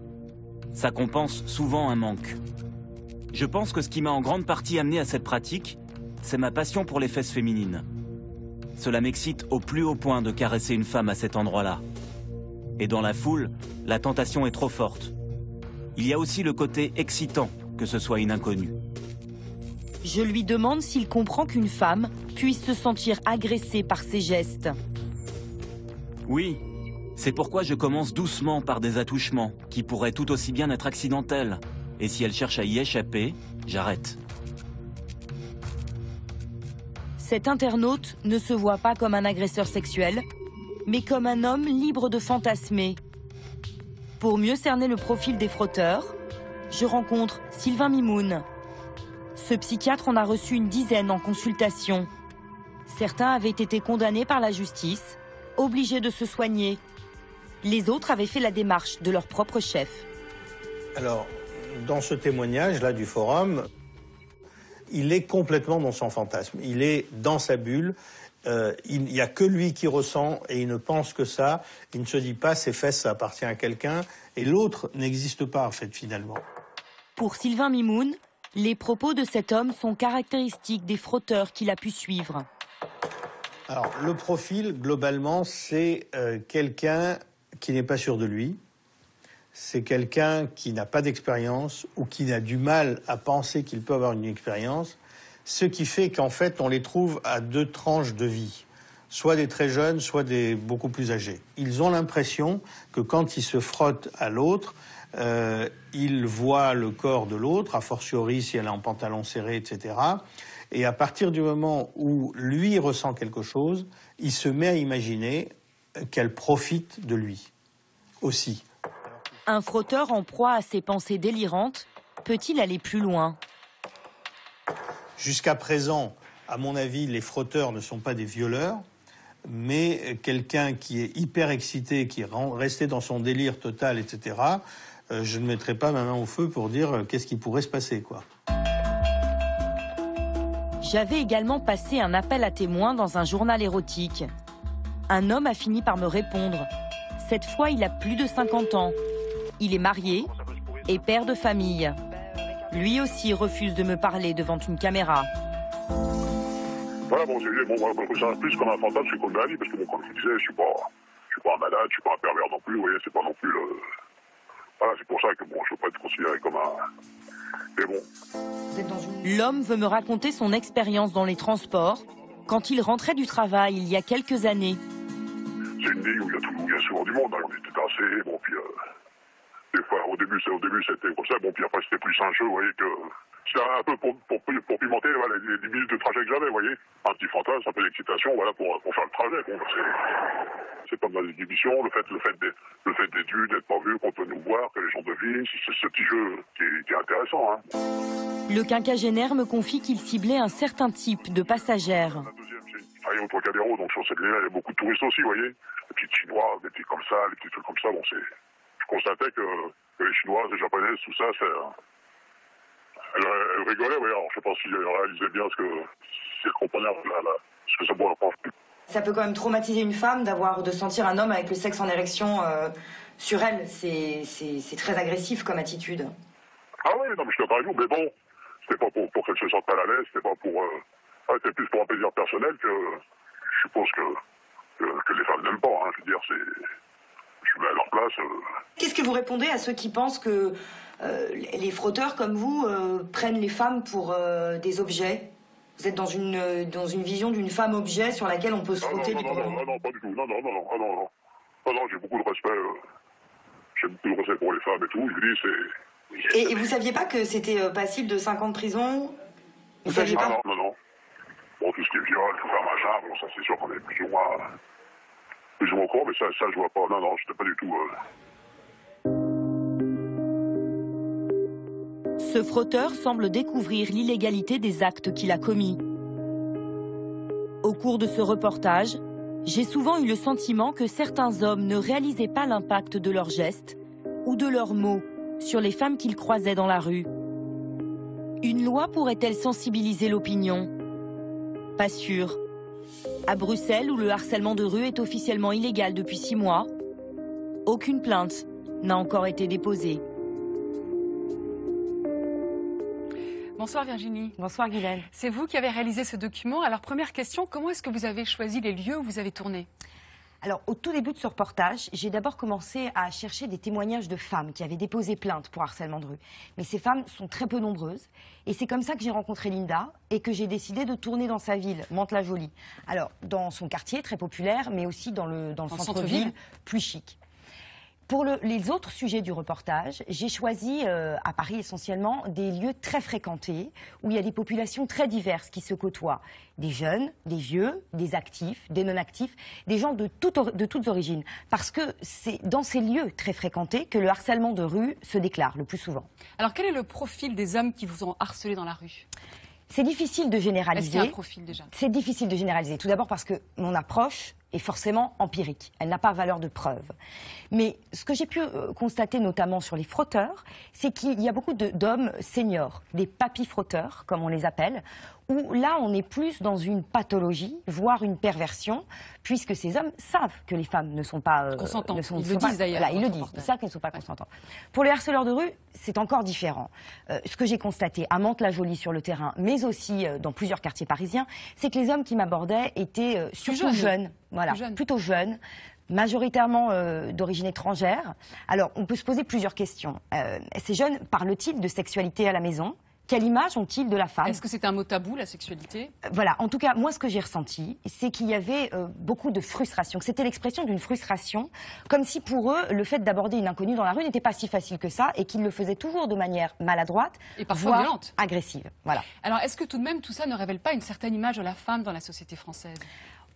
Ça compense souvent un manque. Je pense que ce qui m'a en grande partie amené à cette pratique, c'est ma passion pour les fesses féminines. Cela m'excite au plus haut point de caresser une femme à cet endroit-là. Et dans la foule, la tentation est trop forte. Il y a aussi le côté excitant que ce soit une inconnue. Je lui demande s'il comprend qu'une femme puisse se sentir agressée par ses gestes. Oui, c'est pourquoi je commence doucement par des attouchements qui pourraient tout aussi bien être accidentels. Et si elle cherche à y échapper, j'arrête. Cet internaute ne se voit pas comme un agresseur sexuel, mais comme un homme libre de fantasmer. Pour mieux cerner le profil des frotteurs, je rencontre Sylvain Mimoun. Ce psychiatre en a reçu une dizaine en consultation. Certains avaient été condamnés par la justice, obligés de se soigner. Les autres avaient fait la démarche de leur propre chef. Alors, dans ce témoignage-là du forum, il est complètement dans son fantasme. Il est dans sa bulle. Il n'y a que lui qui ressent et il ne pense que ça. Il ne se dit pas ses fesses, ça appartient à quelqu'un. Et l'autre n'existe pas, en fait, finalement. Pour Sylvain Mimoun, les propos de cet homme sont caractéristiques des frotteurs qu'il a pu suivre. Alors, le profil, globalement, c'est quelqu'un qui n'est pas sûr de lui. C'est quelqu'un qui n'a pas d'expérience ou qui a du mal à penser qu'il peut avoir une expérience. Ce qui fait qu'en fait, on les trouve à deux tranches de vie. Soit des très jeunes, soit des beaucoup plus âgés. Ils ont l'impression que quand ils se frottent à l'autre, ils voient le corps de l'autre, a fortiori si elle est en pantalon serré, etc. Et à partir du moment où lui ressent quelque chose, il se met à imaginer qu'elle profite de lui aussi. Un frotteur en proie à ses pensées délirantes, peut-il aller plus loin? Jusqu'à présent, à mon avis, les frotteurs ne sont pas des violeurs, mais quelqu'un qui est hyper excité, qui est resté dans son délire total, etc., je ne mettrai pas ma main au feu pour dire qu'est-ce qui pourrait se passer, quoi. J'avais également passé un appel à témoins dans un journal érotique. Un homme a fini par me répondre. Cette fois, il a plus de 50 ans. Il est marié et père de famille. Lui aussi refuse de me parler devant une caméra. Voilà, bon, moi, ça plus comme un fantasme que comme la vie, parce que, bon, comme je disais, je suis pas un malade, je suis pas un pervers non plus, vous voyez, c'est pas non plus le... Voilà, c'est pour ça que, bon, je veux pas être considéré comme un... Mais bon. L'homme veut me raconter son expérience dans les transports quand il rentrait du travail il y a quelques années. C'est une ligne où il y a souvent du monde, hein, on était assez, bon, puis... Des fois, au début c'était comme ça, bon, puis après c'était plus un jeu, vous voyez, que c'était un peu pour pimenter voilà, les 10 minutes de trajet que j'avais, vous voyez. Un petit fantasme, un peu d'excitation, voilà, pour faire le trajet. Bon, c'est pas mal d'inhibition, le fait d'être vu, d'être pas vu, qu'on peut nous voir, que les gens devinent, c'est ce petit jeu qui est intéressant, hein. Le quinquagénaire me confie qu'il ciblait un certain type de passagères. Je travaille au Trocadéro, donc sur cette ligne-là, il y a beaucoup de touristes aussi, vous voyez. Les petites chinoises, des petits comme ça, les petits trucs comme ça, bon, je constatais que les Chinoises, les Japonaises, tout ça, elles rigolaient, oui. Alors, je ne sais pas si elles réalisaient bien si elles comprenaient ce que ça pourrait apprendre. Ça peut quand même traumatiser une femme de sentir un homme avec le sexe en érection sur elle. C'est très agressif comme attitude. Ah oui, non, mais je suis d'accord avec vous, mais bon, c'était pas pour qu'elle se sente mal à l'aise, c'était pas pour... c'était plus pour un plaisir personnel que je suppose que les femmes n'aiment pas, hein. Je veux dire, je me mets à leur place. Qu'est-ce que vous répondez à ceux qui pensent que les frotteurs comme vous prennent les femmes pour des objets? Vous êtes dans une vision d'une femme objet sur laquelle on peut se frotter librement? Non, pas du tout. Non, j'ai beaucoup de respect. J'ai beaucoup de respect pour les femmes et tout. Je dis, c'est... Et vous saviez pas que c'était passible de 5 ans de prison? Vous saviez pas? Non. Bon, tout ce qui est viol, tout faire machin, bon, ça c'est sûr qu'on est plus ou moins au courant, mais ça je vois pas. Non, j'étais pas du tout... Ce frotteur semble découvrir l'illégalité des actes qu'il a commis. Au cours de ce reportage, j'ai souvent eu le sentiment que certains hommes ne réalisaient pas l'impact de leurs gestes ou de leurs mots sur les femmes qu'ils croisaient dans la rue. Une loi pourrait-elle sensibiliser l'opinion? Pas sûr. À Bruxelles, où le harcèlement de rue est officiellement illégal depuis 6 mois, aucune plainte n'a encore été déposée. Bonsoir Virginie. Bonsoir Guylaine. C'est vous qui avez réalisé ce document. Alors première question, comment est-ce que vous avez choisi les lieux où vous avez tourné? Alors, au tout début de ce reportage, j'ai d'abord commencé à chercher des témoignages de femmes qui avaient déposé plainte pour harcèlement de rue. Mais ces femmes sont très peu nombreuses. Et c'est comme ça que j'ai rencontré Linda et que j'ai décidé de tourner dans sa ville, Mantes-la-Jolie. Alors, dans son quartier, très populaire, mais aussi dans le centre-ville, plus chic. Pour les autres sujets du reportage, j'ai choisi, à Paris essentiellement, des lieux très fréquentés, où il y a des populations très diverses qui se côtoient. Des jeunes, des vieux, des actifs, des non-actifs, des gens de toutes origines. Parce que c'est dans ces lieux très fréquentés que le harcèlement de rue se déclare le plus souvent. Alors quel est le profil des hommes qui vous ont harcelé dans la rue? C'est difficile de généraliser. Est-ce qu'il y a un profil déjà? C'est difficile de généraliser. Tout d'abord parce que mon approche est forcément empirique. Elle n'a pas valeur de preuve. Mais ce que j'ai pu constater notamment sur les frotteurs, c'est qu'il y a beaucoup d'hommes seniors, des papy-frotteurs, comme on les appelle, où là on est plus dans une pathologie, voire une perversion, puisque ces hommes savent que les femmes ne sont pas consentantes. Ils le disent d'ailleurs. Voilà, ils le disent, ils savent qu'elles ne sont pas consentantes. Pour les harceleurs de rue, c'est encore différent. Ce que j'ai constaté à Mantes-la-Jolie sur le terrain, mais aussi dans plusieurs quartiers parisiens, c'est que les hommes qui m'abordaient étaient surtout jeunes, voilà, plutôt jeunes, majoritairement d'origine étrangère. Alors, on peut se poser plusieurs questions. Ces jeunes parlent-ils de sexualité à la maison ? Quelle image ont-ils de la femme? Est-ce que c'est un mot tabou, la sexualité? Voilà, en tout cas, moi, ce que j'ai ressenti, c'est qu'il y avait beaucoup de frustration, que c'était l'expression d'une frustration, comme si pour eux, le fait d'aborder une inconnue dans la rue n'était pas si facile que ça, et qu'ils le faisaient toujours de manière maladroite, et parfois voire violente, agressive. Voilà. Alors, est-ce que tout de même, tout ça ne révèle pas une certaine image de la femme dans la société française?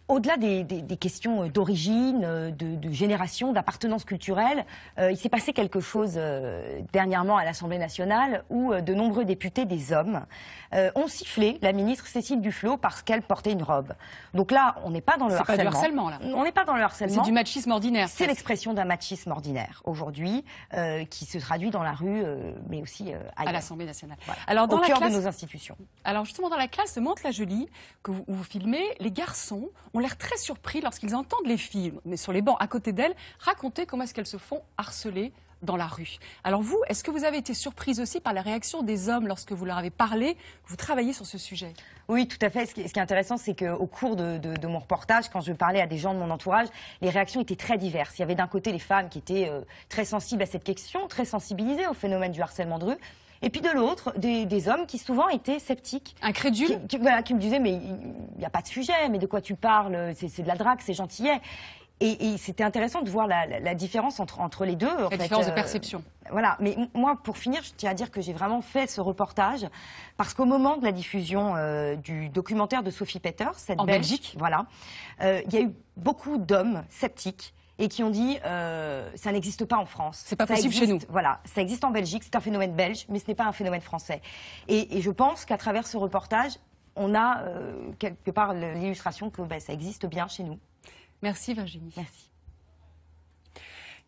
Au-delà des questions d'origine, de génération, d'appartenance culturelle, il s'est passé quelque chose dernièrement à l'Assemblée nationale où de nombreux députés, des hommes, ont sifflé la ministre Cécile Duflot parce qu'elle portait une robe. Donc là, on n'est pas dans le harcèlement. C'est pas du harcèlement, là. On n'est pas dans le harcèlement. C'est du machisme ordinaire. C'est l'expression d'un machisme ordinaire aujourd'hui qui se traduit dans la rue, mais aussi ailleurs. À l'Assemblée nationale. Voilà. Alors, dans au la cœur classe... de nos institutions. Alors justement, dans la classe de Mantes-la-Jolie, où vous filmez, les garçons ont l'air très surpris lorsqu'ils entendent les filles, mais sur les bancs à côté d'elles, raconter comment est-ce qu'elles se font harceler dans la rue. Alors vous, est-ce que vous avez été surprise aussi par la réaction des hommes lorsque vous leur avez parlé, vous travaillez sur ce sujet? Oui, tout à fait. Ce qui est intéressant, c'est qu'au cours de mon reportage, quand je parlais à des gens de mon entourage, les réactions étaient très diverses. Il y avait d'un côté les femmes qui étaient très sensibles à cette question, très sensibilisées au phénomène du harcèlement de rue. Et puis de l'autre, des hommes qui souvent étaient sceptiques. Incrédules. Qui me disaient, mais il n'y a pas de sujet, mais de quoi tu parles? C'est de la drague, c'est gentillet. Et c'était intéressant de voir la différence entre les deux. La différence de perception. Voilà, mais moi, pour finir, je tiens à dire que j'ai vraiment fait ce reportage parce qu'au moment de la diffusion du documentaire de Sophie Peter, cette Belgique, voilà, il y a eu beaucoup d'hommes sceptiques et qui ont dit ça n'existe pas en France. C'est pas possible chez nous. Voilà, ça existe en Belgique, c'est un phénomène belge, mais ce n'est pas un phénomène français. Et je pense qu'à travers ce reportage, on a quelque part l'illustration que ça existe bien chez nous. Merci Virginie. Merci.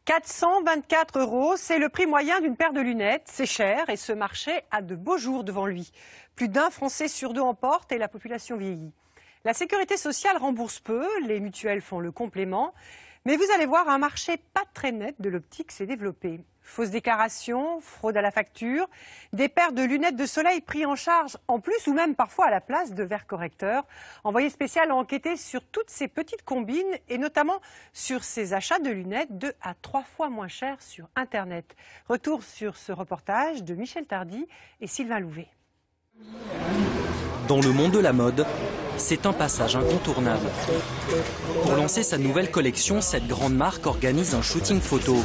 424 €, c'est le prix moyen d'une paire de lunettes. C'est cher et ce marché a de beaux jours devant lui. Plus d'un Français sur deux en porte et la population vieillit. La sécurité sociale rembourse peu, les mutuelles font le complément. Mais vous allez voir, un marché pas très net de l'optique s'est développé. Fausses déclarations, fraude à la facture, des paires de lunettes de soleil pris en charge en plus ou même parfois à la place de verres correcteurs. Envoyé spécial a enquêté sur toutes ces petites combines et notamment sur ces achats de lunettes 2 à 3 fois moins chers sur Internet. Retour sur ce reportage de Michel Tardy et Sylvain Louvet. Dans le monde de la mode, c'est un passage incontournable. Pour lancer sa nouvelle collection, cette grande marque organise un shooting photo.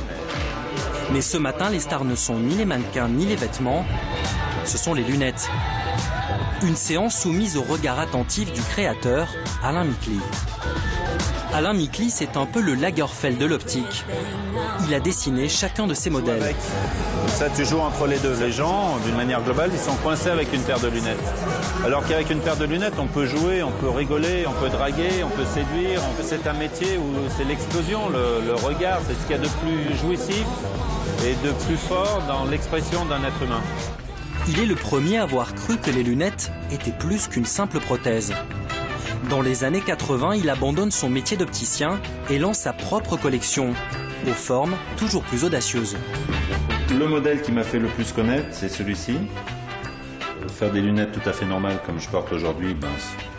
Mais ce matin, les stars ne sont ni les mannequins ni les vêtements, ce sont les lunettes. Une séance soumise au regard attentif du créateur, Alain Micli. Alain Micli, c'est un peu le Lagerfeld de l'optique. Il a dessiné chacun de ses modèles. Ça, tu joues entre les deux. Les gens, d'une manière globale, ils sont coincés avec une paire de lunettes. Alors qu'avec une paire de lunettes, on peut jouer, on peut rigoler, on peut draguer, on peut séduire. C'est un métier où c'est l'explosion, le regard, c'est ce qu'il y a de plus jouissif et de plus fort dans l'expression d'un être humain. Il est le premier à avoir cru que les lunettes étaient plus qu'une simple prothèse. Dans les années 80, il abandonne son métier d'opticien et lance sa propre collection, aux formes toujours plus audacieuses. Le modèle qui m'a fait le plus connaître, c'est celui-ci. Faire des lunettes tout à fait normales comme je porte aujourd'hui,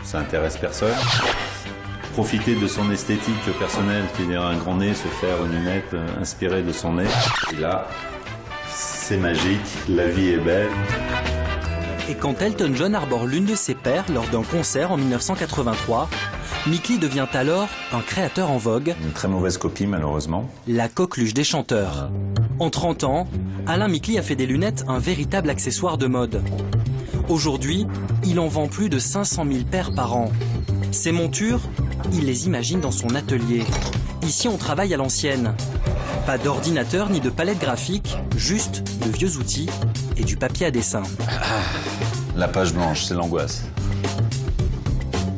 ça intéresse personne. Profiter de son esthétique personnelle, qui est un grand nez, se faire une lunette inspirée de son nez. Et là, c'est magique, la vie est belle. Et quand Elton John arbore l'une de ses paires lors d'un concert en 1983, Micli devient alors un créateur en vogue. Une très mauvaise copie, malheureusement. La coqueluche des chanteurs. En 30 ans, Alain Micli a fait des lunettes un véritable accessoire de mode. Aujourd'hui, il en vend plus de 500 000 paires par an. Ces montures, il les imagine dans son atelier. Ici, on travaille à l'ancienne. Pas d'ordinateur ni de palette graphique, juste de vieux outils et du papier à dessin. La page blanche, c'est l'angoisse.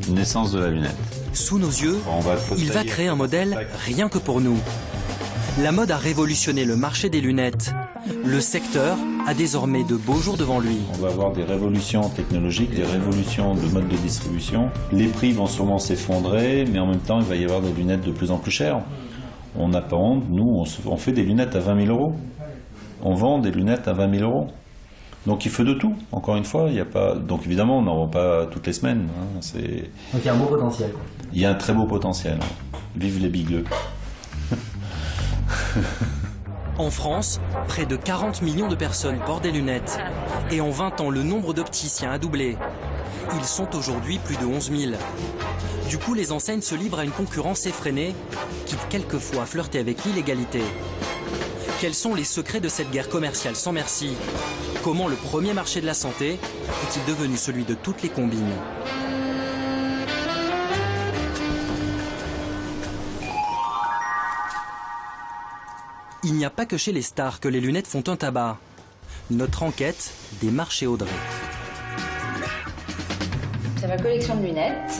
Naissance de la lunette. Sous nos yeux, il va créer un modèle rien que pour nous. La mode a révolutionné le marché des lunettes. Le secteur a désormais de beaux jours devant lui. On va avoir des révolutions technologiques, des révolutions de mode de distribution. Les prix vont sûrement s'effondrer, mais en même temps, il va y avoir des lunettes de plus en plus chères. On n'a pas honte, nous, on fait des lunettes à 20 000 €. On vend des lunettes à 20 000 €. Donc il faut de tout, encore une fois. Il y a pas... Donc évidemment, on n'en vend pas toutes les semaines. Hein. Donc il y a un beau potentiel. Il y a un très beau potentiel. Vive les bigueux. En France, près de 40 millions de personnes portent des lunettes. Et en 20 ans, le nombre d'opticiens a doublé. Ils sont aujourd'hui plus de 11 000. Du coup, les enseignes se livrent à une concurrence effrénée, quitte quelquefois à flirter avec l'illégalité. Quels sont les secrets de cette guerre commerciale sans merci? Comment le premier marché de la santé est-il devenu celui de toutes les combines? Il n'y a pas que chez les stars que les lunettes font un tabac. Notre enquête démarre chez Audrey. C'est ma collection de lunettes.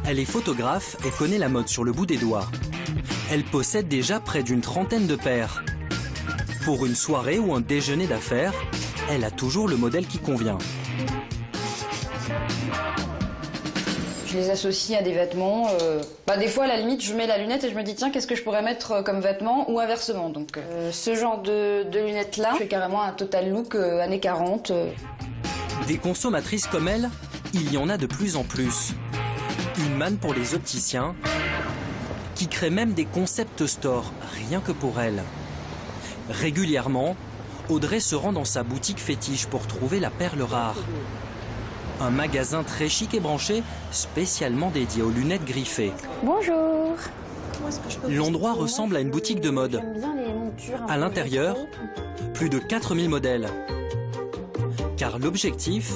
Elle est photographe et connaît la mode sur le bout des doigts. Elle possède déjà près d'une trentaine de paires. Pour une soirée ou un déjeuner d'affaires, elle a toujours le modèle qui convient. Je les associe à des vêtements. Des fois, à la limite, je mets la lunette et je me dis, tiens, qu'est-ce que je pourrais mettre comme vêtement ou inversement. Donc, ce genre de lunettes-là, je fais carrément un total look années 40. Des consommatrices comme elle, il y en a de plus en plus. Une manne pour les opticiens, qui crée même des concept stores, rien que pour elle. Régulièrement, Audrey se rend dans sa boutique fétiche pour trouver la perle rare. Un magasin très chic et branché, spécialement dédié aux lunettes griffées. Bonjour. L'endroit ressemble à une boutique de mode. À l'intérieur, plus de 4000 modèles. Car l'objectif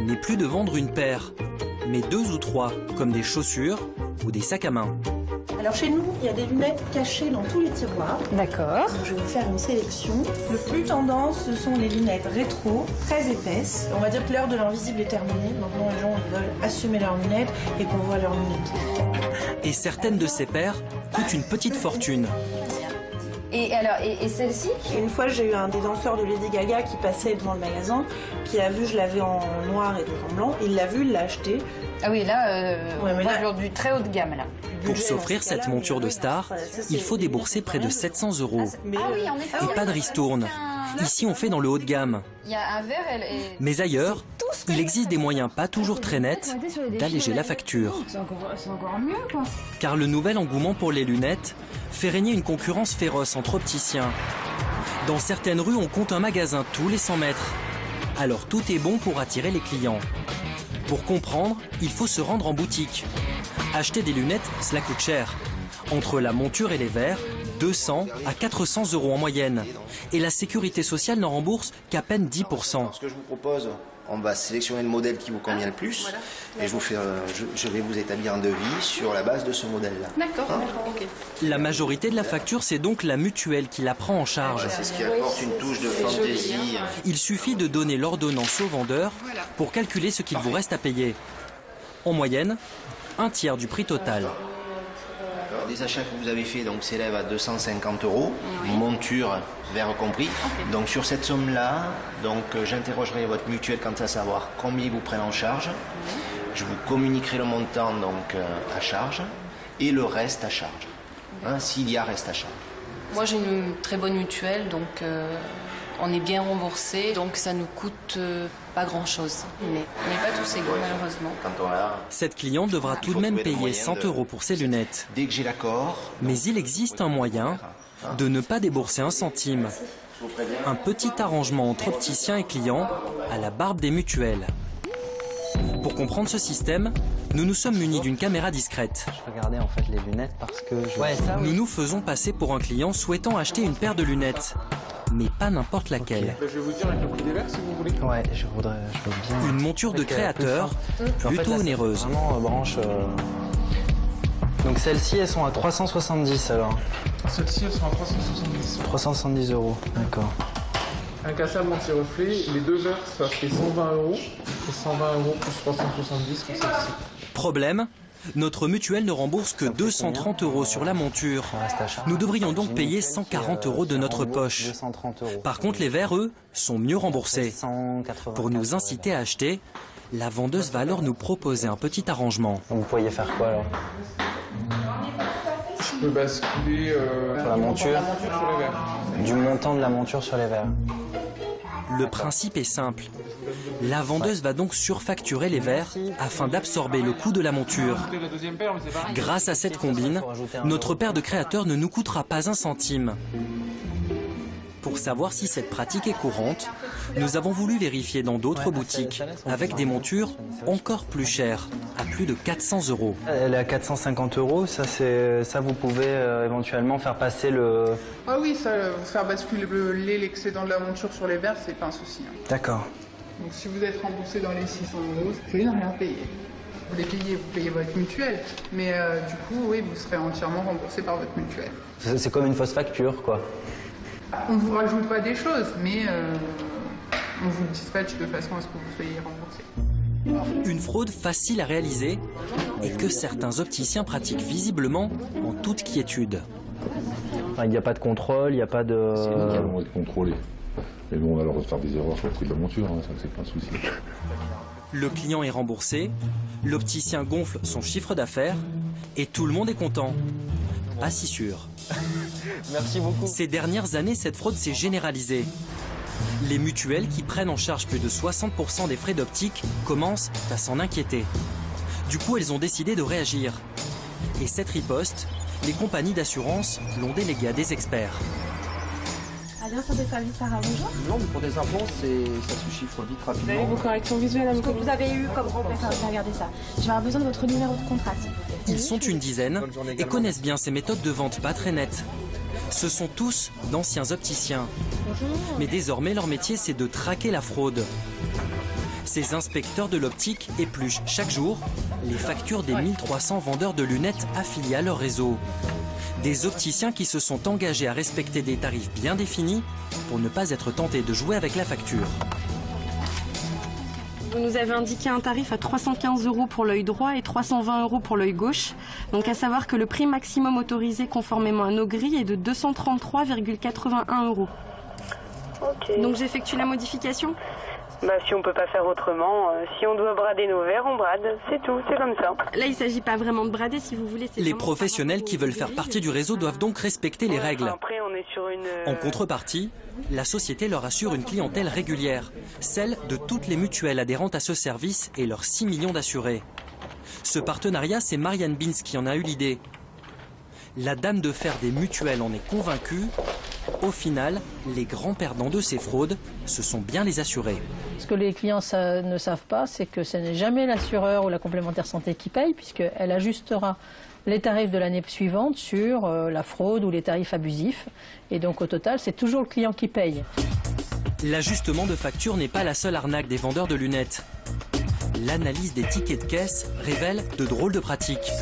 n'est plus de vendre une paire, mais 2 ou 3, comme des chaussures ou des sacs à main. Alors chez nous, il y a des lunettes cachées dans tous les tiroirs. D'accord. Je vais vous faire une sélection. Le plus tendance, ce sont les lunettes rétro, très épaisses. On va dire que l'heure de l'invisible est terminée. Maintenant, les gens veulent assumer leurs lunettes et qu'on voit leurs lunettes. Et certaines de ces paires coûtent une petite fortune. Et alors, et celle-ci? Une fois, j'ai eu un des danseurs de Lady Gaga qui passait devant le magasin, qui a vu, je l'avais en noir et en blanc. Il l'a vu, il l'a acheté. Ah oui, là, on parle du très haut de gamme, là. Pour s'offrir cette monture de star, il faut débourser près de 700 €. Ah oui, en effet. Et pas de ristourne. Ici, on fait dans le haut de gamme. Il y a un verre, Mais ailleurs, il existe des moyens pas toujours très nets d'alléger la facture. C'est encore mieux, quoi. Car le nouvel engouement pour les lunettes fait régner une concurrence féroce entre opticiens. Dans certaines rues, on compte un magasin tous les 100 mètres. Alors tout est bon pour attirer les clients. Pour comprendre, il faut se rendre en boutique. Acheter des lunettes, cela coûte cher. Entre la monture et les verres, 200 à 400 € en moyenne. Et la sécurité sociale n'en rembourse qu'à peine 10%. Ce que je vous propose, on va sélectionner le modèle qui vous convient le plus. Et je vais vous établir un devis sur la base de ce modèle-là. D'accord, ok. La majorité de la facture, c'est donc la mutuelle qui la prend en charge. C'est ce qui apporte une touche de fantaisie. Il suffit de donner l'ordonnance au vendeur pour calculer ce qu'il vous reste à payer. En moyenne, un tiers du prix total. Alors, les achats que vous avez faits s'élèvent à 250 €, monture, verre compris. Okay. Donc sur cette somme-là, j'interrogerai votre mutuelle quant à savoir combien ils vous prennent en charge. Je vous communiquerai le montant à charge et le reste à charge, s'il y a reste à charge. Moi j'ai une très bonne mutuelle, donc on est bien remboursé, donc ça nous coûte pas grand-chose. Mais on n'est pas tous égaux malheureusement. Cette cliente devra tout de même payer 100 € pour ses lunettes. Dès que j'ai l'accord. Mais il existe un moyen de ne pas débourser un centime. Un petit arrangement entre opticien et client à la barbe des mutuelles. Pour comprendre ce système, nous nous sommes munis d'une caméra discrète. Je regardais en fait les lunettes parce que Nous nous faisons passer pour un client souhaitant acheter une paire de lunettes. Mais pas n'importe laquelle. Je vais vous dire avec le prix des verres si vous voulez. Ouais, je veux bien. Une monture de créateur, plutôt onéreuse. Vraiment branche. Donc celles-ci, elles sont à 370 alors. Celles-ci, elles sont à 370. 370 €, d'accord. Incassable anti-reflet, les 2 verres, ça fait 120 €. Et 120 € plus 370 pour celle-ci. Problème, Notre mutuelle ne rembourse que 230 € sur la monture. Nous devrions donc payer 140 € de notre poche. Par contre, les verres, eux, sont mieux remboursés. Pour nous inciter à acheter, la vendeuse va alors nous proposer un petit arrangement. Vous pourriez faire quoi alors? Je peux basculer sur la monture sur les verres. Du montant de la monture sur les verres. Le principe est simple. La vendeuse va donc surfacturer les verres afin d'absorber le coût de la monture. Grâce à cette combine, notre paire de créateurs ne nous coûtera pas un centime. Pour savoir si cette pratique est courante, nous avons voulu vérifier dans d'autres boutiques avec des montures encore plus chères, à plus de 400 €. Elle est à 450 €, ça vous pouvez éventuellement faire passer le... Ah oui, ça, faire basculer l'excédent de la monture sur les verres, c'est pas un souci. Hein. D'accord. Donc si vous êtes remboursé dans les 600 €, vous pouvez ne rien payer. Vous les payez, vous payez votre mutuelle, mais du coup, oui, vous serez entièrement remboursé par votre mutuelle. C'est comme une fausse facture, quoi. On ne vous rajoute pas des choses, mais on vous dispatche de façon à ce que vous soyez remboursé. Une fraude facile à réaliser et que certains opticiens pratiquent visiblement en toute quiétude. Enfin, il n'y a pas de contrôle, il n'y a pas de... Nous allons être contrôlés. Mais bon, on a le droit de faire des erreurs sur le prix de la monture, hein, ça c'est pas un souci. Le client est remboursé, l'opticien gonfle son chiffre d'affaires et tout le monde est content. Pas si sûr. Merci beaucoup. Ces dernières années, cette fraude s'est généralisée. Les mutuelles qui prennent en charge plus de 60% des frais d'optique commencent à s'en inquiéter. Du coup, elles ont décidé de réagir. Et cette riposte, les compagnies d'assurance l'ont déléguée à des experts. Alliance des services, Sarah, bonjour. Non, mais pour des implants, ça se chiffre vite rapidement. Vous avez vos corrections visuelles à me communiquer. Vous avez eu comme remplaçant, regardez ça. Je vais avoir besoin de votre numéro de contrat, s'il vous plaît. Ils sont une dizaine et connaissent bien ces méthodes de vente pas très nettes. Ce sont tous d'anciens opticiens. Mais désormais, leur métier, c'est de traquer la fraude. Ces inspecteurs de l'optique épluchent chaque jour les factures des 1300 vendeurs de lunettes affiliés à leur réseau. Des opticiens qui se sont engagés à respecter des tarifs bien définis pour ne pas être tentés de jouer avec la facture. Vous nous avez indiqué un tarif à 315 € pour l'œil droit et 320 € pour l'œil gauche. Donc à savoir que le prix maximum autorisé conformément à nos grilles est de 233,81 €. Ok. Donc j'effectue la modification. Bah si on peut pas faire autrement, si on doit brader nos verres, on brade, c'est tout, c'est comme ça. Là il s'agit pas vraiment de brader si vous voulez. Les professionnels qui veulent faire partie du réseau doivent donc respecter les règles. Après on est sur une... En contrepartie, la société leur assure une clientèle régulière, celle de toutes les mutuelles adhérentes à ce service et leurs 6 millions d'assurés. Ce partenariat, c'est Marianne Bins qui en a eu l'idée. La dame de fer des mutuelles en est convaincue. Au final, les grands perdants de ces fraudes, ce sont bien les assurés. Ce que les clients ne savent pas, c'est que ce n'est jamais l'assureur ou la complémentaire santé qui paye, puisqu'elle ajustera les tarifs de l'année suivante sur la fraude ou les tarifs abusifs. Et donc au total, c'est toujours le client qui paye. L'ajustement de facture n'est pas la seule arnaque des vendeurs de lunettes. L'analyse des tickets de caisse révèle de drôles de pratiques.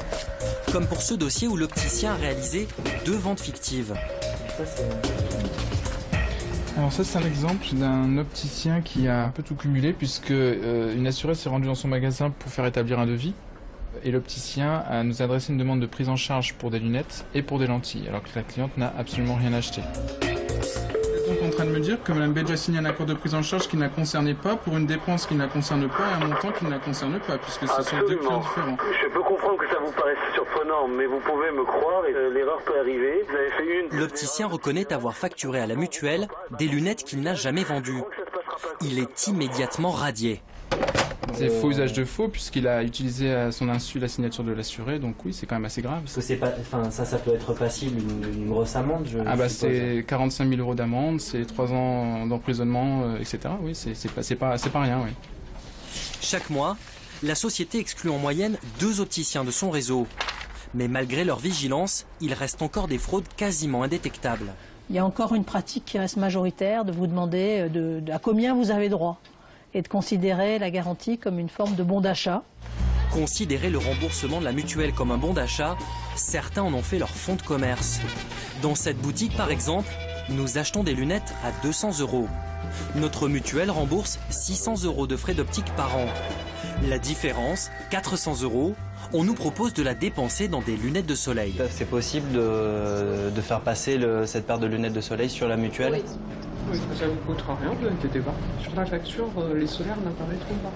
Comme pour ce dossier où l'opticien a réalisé 2 ventes fictives. Alors ça c'est un exemple d'un opticien qui a un peu tout cumulé puisque une assurée s'est rendue dans son magasin pour faire établir un devis et l'opticien nous a adressé une demande de prise en charge pour des lunettes et pour des lentilles alors que la cliente n'a absolument rien acheté. Vous êtes donc en train de me dire que Mme Bedja a signé un accord de prise en charge qui ne la concernait pas pour une dépense qui ne la concerne pas et un montant qui ne la concerne pas puisque ce sont 2 clients différents. Je peux comprendre que ça vous paraisse surprenant mais vous pouvez me croire, l'erreur peut arriver. Vous avez fait une... L'opticien reconnaît avoir facturé à la mutuelle des lunettes qu'il n'a jamais vendues. Il est immédiatement radié. C'est faux usage de faux puisqu'il a utilisé à son insu la signature de l'assuré, donc oui, c'est quand même assez grave. Parce que c'est pas, enfin, ça peut être passible une grosse amende. C'est 45 000 € d'amende, c'est 3 ans d'emprisonnement, etc. Oui, c'est pas rien, oui. Chaque mois, la société exclut en moyenne 2 opticiens de son réseau. Mais malgré leur vigilance, il reste encore des fraudes quasiment indétectables. Il y a encore une pratique qui reste majoritaire de vous demander à combien vous avez droit et de considérer la garantie comme une forme de bon d'achat. Considérer le remboursement de la mutuelle comme un bon d'achat, certains en ont fait leur fonds de commerce. Dans cette boutique, par exemple, nous achetons des lunettes à 200 €. Notre mutuelle rembourse 600 € de frais d'optique par an. La différence, 400 €, on nous propose de la dépenser dans des lunettes de soleil. C'est possible de faire passer cette paire de lunettes de soleil sur la mutuelle? Oui, ça ne vous coûtera rien, ne vous inquiétez pas. Sur la facture, les solaires n'apparaîtront pas.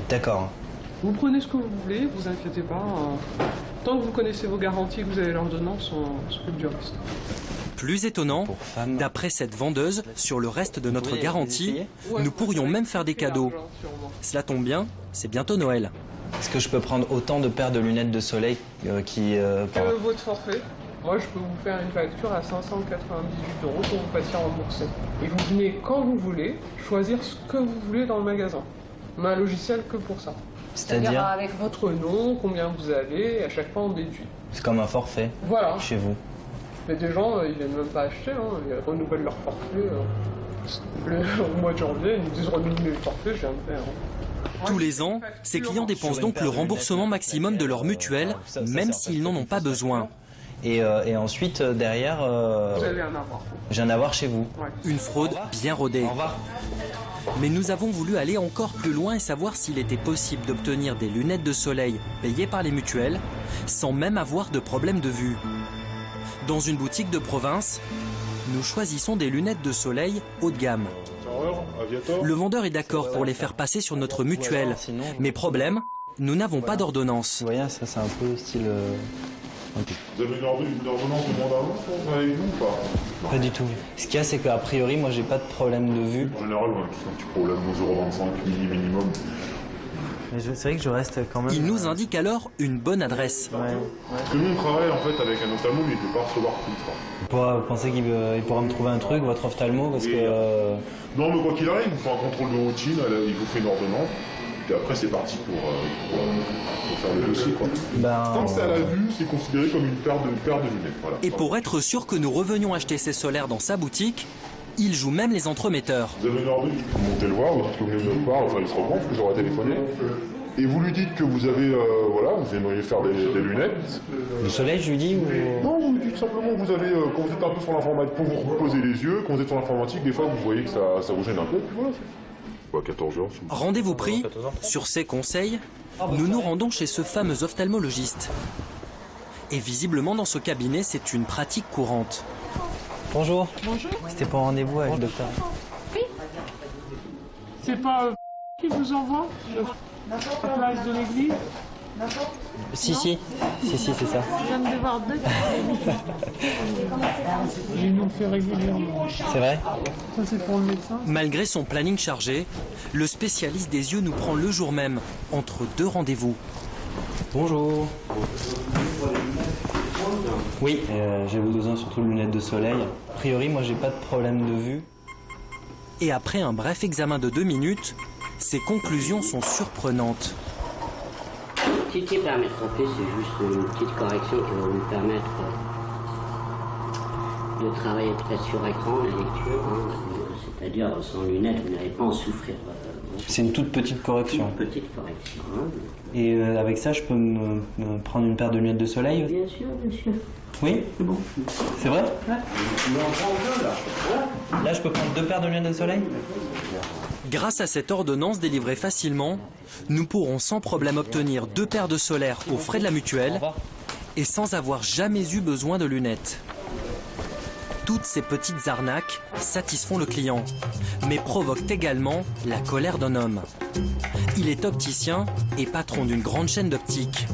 D'accord. Vous prenez ce que vous voulez, vous inquiétez pas. Tant que vous connaissez vos garanties, que vous avez l'ordonnance, on s'occupe du reste. Plus étonnant, d'après cette vendeuse, sur le reste de notre garantie, nous pourrions même faire des cadeaux. Cela tombe bien, c'est bientôt Noël. Est-ce que je peux prendre autant de paires de lunettes de soleil Votre forfait. Moi, je peux vous faire une facture à 598 € pour vous passer rembourser. Et vous venez quand vous voulez, choisir ce que vous voulez dans le magasin. On a un logiciel que pour ça. C'est-à-dire avec votre nom, combien vous avez, et à chaque fois on déduit. C'est comme un forfait. Voilà. Chez vous. Mais des gens, ils viennent même pas acheter, ils renouvellent leur forfait. Au mois de janvier, ils nous disent renouveler le forfait, je viens de faire. Tous les ans, ces clients dépensent donc le remboursement maximum de leur mutuelle, même s'ils n'en ont pas besoin. Et ensuite, derrière, vous allez en avoir. J'ai un avoir chez vous. Ouais. Une fraude bien rodée. Au revoir. Mais nous avons voulu aller encore plus loin et savoir s'il était possible d'obtenir des lunettes de soleil payées par les mutuelles sans même avoir de problème de vue. Dans une boutique de province, nous choisissons des lunettes de soleil haut de gamme. Le vendeur est d'accord pour les faire passer sur notre mutuelle. Mais problème, nous n'avons pas d'ordonnance. Vous voyez, ça c'est un peu style... Vous avez une ordonnance de mandat avec vous ou pas? Pas du tout. Ce qu'il y a, c'est qu'a priori, moi, j'ai pas de problème de vue. En général, on a tous un petit problème, 0,25 minimum. Mais c'est vrai que je reste quand même... Il nous indique alors une bonne adresse. Parce que nous, on travaille en fait avec un ophtalmo, mais il ne peut pas recevoir tout le temps. Vous pensez qu'il pourra me trouver un truc, votre ophtalmo, parce que... Non, mais quoi qu'il arrive, il faut un contrôle de routine, il vous fait une ordonnance. Et après, c'est parti pour faire le dossier, quoi. Tant que c'est à la vue, c'est considéré comme une paire de lunettes. Voilà. Et pour être sûr que nous revenions acheter ces solaires dans sa boutique, il joue même les entremetteurs. Vous avez une ordonnance, vous montez le voir, vous dites que vous venez de me voir, enfin il se reprend parce que j'aurais téléphoné. Et vous lui dites que vous avez, vous aimeriez faire des lunettes. Du soleil, je lui dis ou... Non, vous lui dites simplement que vous avez, quand vous êtes un peu sur l'informatique, pour vous reposer les yeux, quand vous êtes sur l'informatique, des fois vous voyez que ça vous gêne un peu, puis voilà. 14 heures. Rendez-vous pris. Sur ses conseils, nous nous rendons chez ce fameux ophtalmologiste. Et visiblement, dans ce cabinet, c'est une pratique courante. Bonjour. Bonjour. C'était pour un rendez-vous avec le docteur. Oui. C'est pas qui vous envoie la place de l'église? Si, c'est ça. Je viens de voir deux. Ils nous le fait régulièrement. C'est vrai? Ça, c'est pour le médecin. Malgré son planning chargé, le spécialiste des yeux nous prend le jour même, entre deux rendez-vous. Bonjour. Oui, j'ai besoin surtout de lunettes de soleil. A priori, moi, j'ai pas de problème de vue. Et après un bref examen de 2 minutes, ses conclusions sont surprenantes. Ce qui permettra plus, c'est juste une petite correction qui va vous permettre de travailler peut-être sur écran, la lecture, c'est-à-dire sans lunettes, vous n'allez pas en souffrir. C'est une toute petite correction. Une petite correction. Et avec ça, je peux me prendre une paire de lunettes de soleil? Bien sûr, bien sûr. Oui? C'est bon. C'est vrai? Ouais. Là, je peux prendre 2 paires de lunettes de soleil? Grâce à cette ordonnance délivrée facilement, nous pourrons sans problème obtenir 2 paires de solaires aux frais de la mutuelle et sans avoir jamais eu besoin de lunettes. Toutes ces petites arnaques satisfont le client, mais provoquent également la colère d'un homme. Il est opticien et patron d'une grande chaîne d'optique.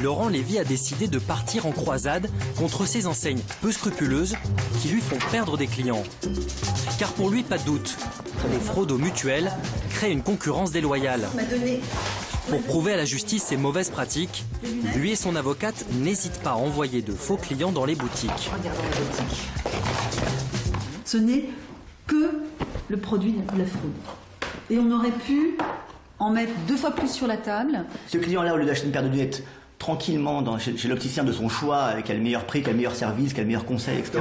Laurent Lévy a décidé de partir en croisade contre ces enseignes peu scrupuleuses qui lui font perdre des clients. Car pour lui, pas de doute, les fraudes aux mutuelles créent une concurrence déloyale. Pour prouver à la justice ces mauvaises pratiques, lui et son avocate n'hésitent pas à envoyer de faux clients dans les boutiques. Ce n'est que le produit de la fraude. Et on aurait pu en mettre 2 fois plus sur la table. Ce client-là, au lieu d'acheter une paire de lunettes tranquillement chez l'opticien de son choix, qui a le meilleur prix, qui a le meilleur service, qui a le meilleur conseil, etc.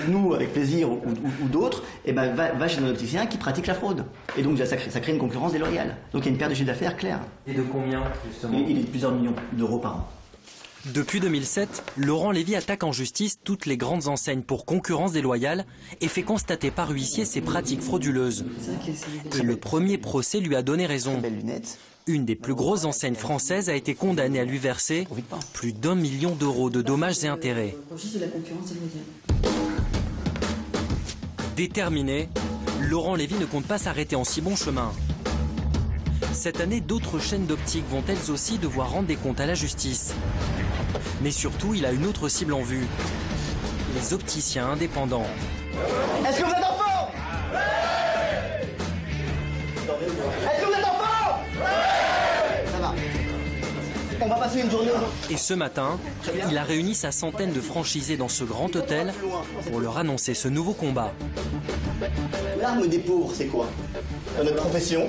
Nous, avec plaisir, ou d'autres, va chez un opticien qui pratique la fraude. Et donc ça crée une concurrence déloyale. Donc il y a une perte de chiffre d'affaires claire. Et de combien, justement? Il est de plusieurs millions d'euros par an. Depuis 2007, Laurent Lévy attaque en justice toutes les grandes enseignes pour concurrence déloyale et fait constater par huissier ses pratiques frauduleuses. Et le premier procès lui a donné raison. Une des plus grosses enseignes françaises a été condamnée à lui verser plus d'1 million d'euros de dommages et intérêts. Déterminé, Laurent Lévy ne compte pas s'arrêter en si bon chemin. Cette année, d'autres chaînes d'optique vont elles aussi devoir rendre des comptes à la justice. Mais surtout, il a une autre cible en vue. Les opticiens indépendants. Est-ce que vous êtes en forme? Est-ce que vous êtes en forme? Ça va. On va passer une journée. Et ce matin, il a réuni sa centaine de franchisés dans ce grand hôtel pour leur annoncer ce nouveau combat. L'arme des pauvres, c'est quoi? Dans notre profession,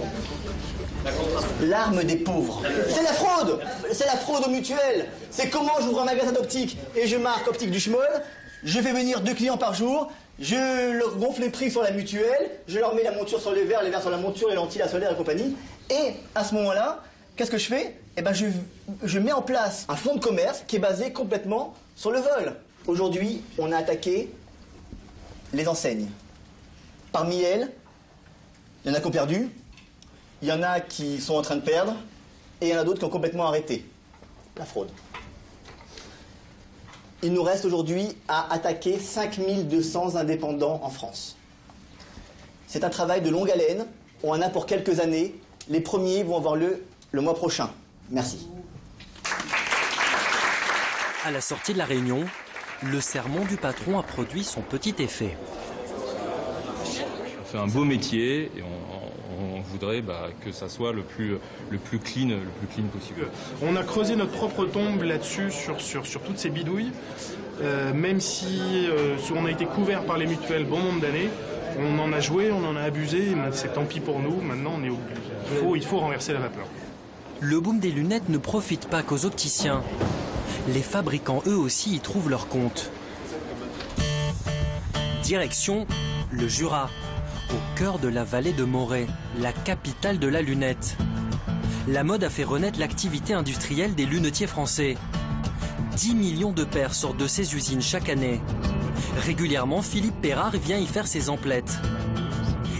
l'arme des pauvres. C'est la fraude. C'est la fraude aux mutuelles. C'est comment j'ouvre un magasin d'optique et je marque Optique du Schmoll. Je fais venir 2 clients par jour. Je leur gonfle les prix sur la mutuelle. Je leur mets la monture sur les verres sur la monture, les lentilles, la solaire et compagnie. Et à ce moment-là, qu'est-ce que je fais? Eh ben, je mets en place un fonds de commerce qui est basé complètement sur le vol. Aujourd'hui, on a attaqué les enseignes. Parmi elles, il y en a qui ont perdu. Il y en a qui sont en train de perdre, et il y en a d'autres qui ont complètement arrêté la fraude. Il nous reste aujourd'hui à attaquer 5200 indépendants en France. C'est un travail de longue haleine, on en a pour quelques années. Les premiers vont avoir lieu le mois prochain. Merci. À la sortie de la réunion, le sermon du patron a produit son petit effet. On fait un beau métier et on voudrait que ça soit le plus clean possible. On a creusé notre propre tombe là-dessus, sur toutes ces bidouilles. Même si on a été couvert par les mutuelles bon nombre d'années, on en a joué, on en a abusé, c'est tant pis pour nous, maintenant on est obligé. Il faut renverser la vapeur. Le boom des lunettes ne profite pas qu'aux opticiens. Les fabricants eux aussi y trouvent leur compte. Direction le Jura, au cœur de la vallée de Morée, la capitale de la lunette. La mode a fait renaître l'activité industrielle des lunetiers français. 10 millions de paires sortent de ces usines chaque année. Régulièrement, Philippe Perrard vient y faire ses emplettes.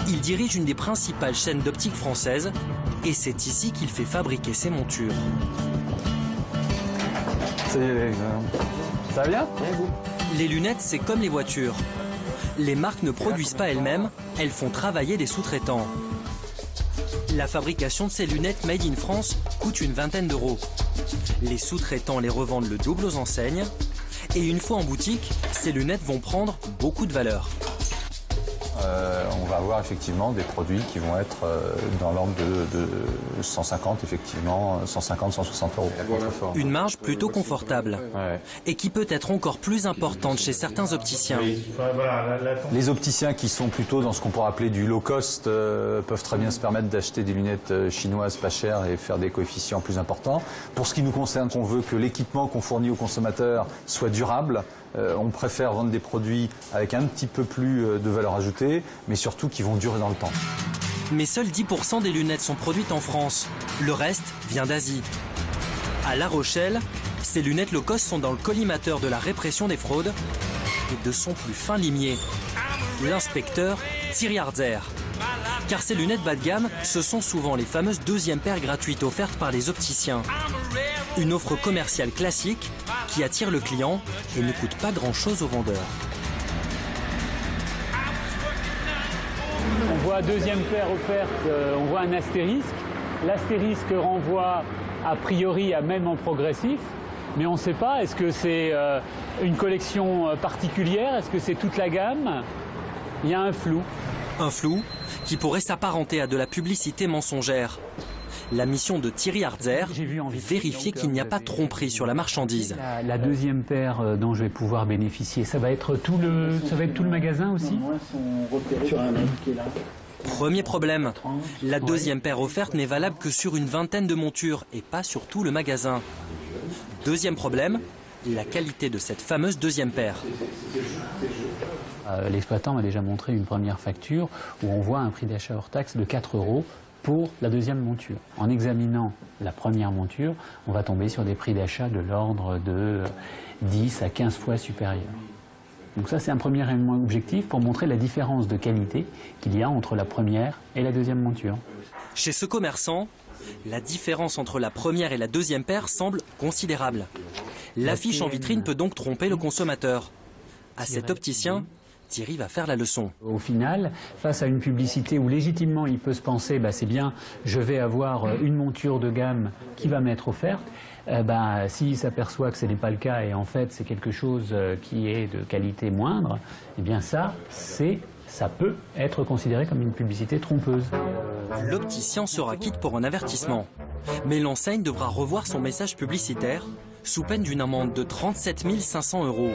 Il dirige une des principales chaînes d'optique françaises et c'est ici qu'il fait fabriquer ses montures. Salut, ça va bien? Les lunettes, c'est comme les voitures. Les marques ne produisent pas elles-mêmes, elles font travailler des sous-traitants. La fabrication de ces lunettes made in France coûte une vingtaine d'euros. Les sous-traitants les revendent le double aux enseignes. Et une fois en boutique, ces lunettes vont prendre beaucoup de valeur. On va avoir effectivement des produits qui vont être dans l'ordre de 150, effectivement, 150, 160 euros. Une marge plutôt confortable et qui peut être encore plus importante chez certains opticiens. Les opticiens qui sont plutôt dans ce qu'on pourrait appeler du low cost peuvent très bien se permettre d'acheter des lunettes chinoises pas chères et faire des coefficients plus importants. Pour ce qui nous concerne, on veut que l'équipement qu'on fournit aux consommateurs soit durable. On préfère vendre des produits avec un petit peu plus de valeur ajoutée, mais surtout qui vont durer dans le temps. Mais seuls 10% des lunettes sont produites en France. Le reste vient d'Asie. À La Rochelle, ces lunettes low cost sont dans le collimateur de la répression des fraudes et de son plus fin limier, l'inspecteur Thierry Hardzer. Car ces lunettes bas de gamme, ce sont souvent les fameuses deuxièmes paires gratuites offertes par les opticiens. Une offre commerciale classique qui attire le client et ne coûte pas grand-chose au vendeur. On voit deuxième paire offerte, on voit un astérisque. L'astérisque renvoie a priori à même en progressif, mais on ne sait pas, est-ce que c'est une collection particulière, est-ce que c'est toute la gamme? Il y a un flou. Un flou qui pourrait s'apparenter à de la publicité mensongère. La mission de Thierry Hardzer, vérifier qu'il n'y a pas de tromperie sur la marchandise. La deuxième paire dont je vais pouvoir bénéficier, ça va être tout le magasin aussi? Premier problème, la deuxième paire offerte n'est valable que sur une vingtaine de montures et pas sur tout le magasin. Deuxième problème, la qualité de cette fameuse deuxième paire. L'exploitant m'a déjà montré une première facture où on voit un prix d'achat hors taxe de 4 euros pour la deuxième monture. En examinant la première monture, on va tomber sur des prix d'achat de l'ordre de 10 à 15 fois supérieurs. Donc ça, c'est un premier élément objectif pour montrer la différence de qualité qu'il y a entre la première et la deuxième monture. Chez ce commerçant, la différence entre la première et la deuxième paire semble considérable. L'affiche en vitrine peut donc tromper le consommateur. À cet opticien, Thierry va faire la leçon. Au final, face à une publicité où légitimement il peut se penser c'est bien, je vais avoir une monture de gamme qui va m'être offerte, s'il s'aperçoit que ce n'est pas le cas et en fait c'est quelque chose qui est de qualité moindre, eh bien ça peut être considéré comme une publicité trompeuse. L'opticien sera quitte pour un avertissement. Mais l'enseigne devra revoir son message publicitaire sous peine d'une amende de 37 500 €.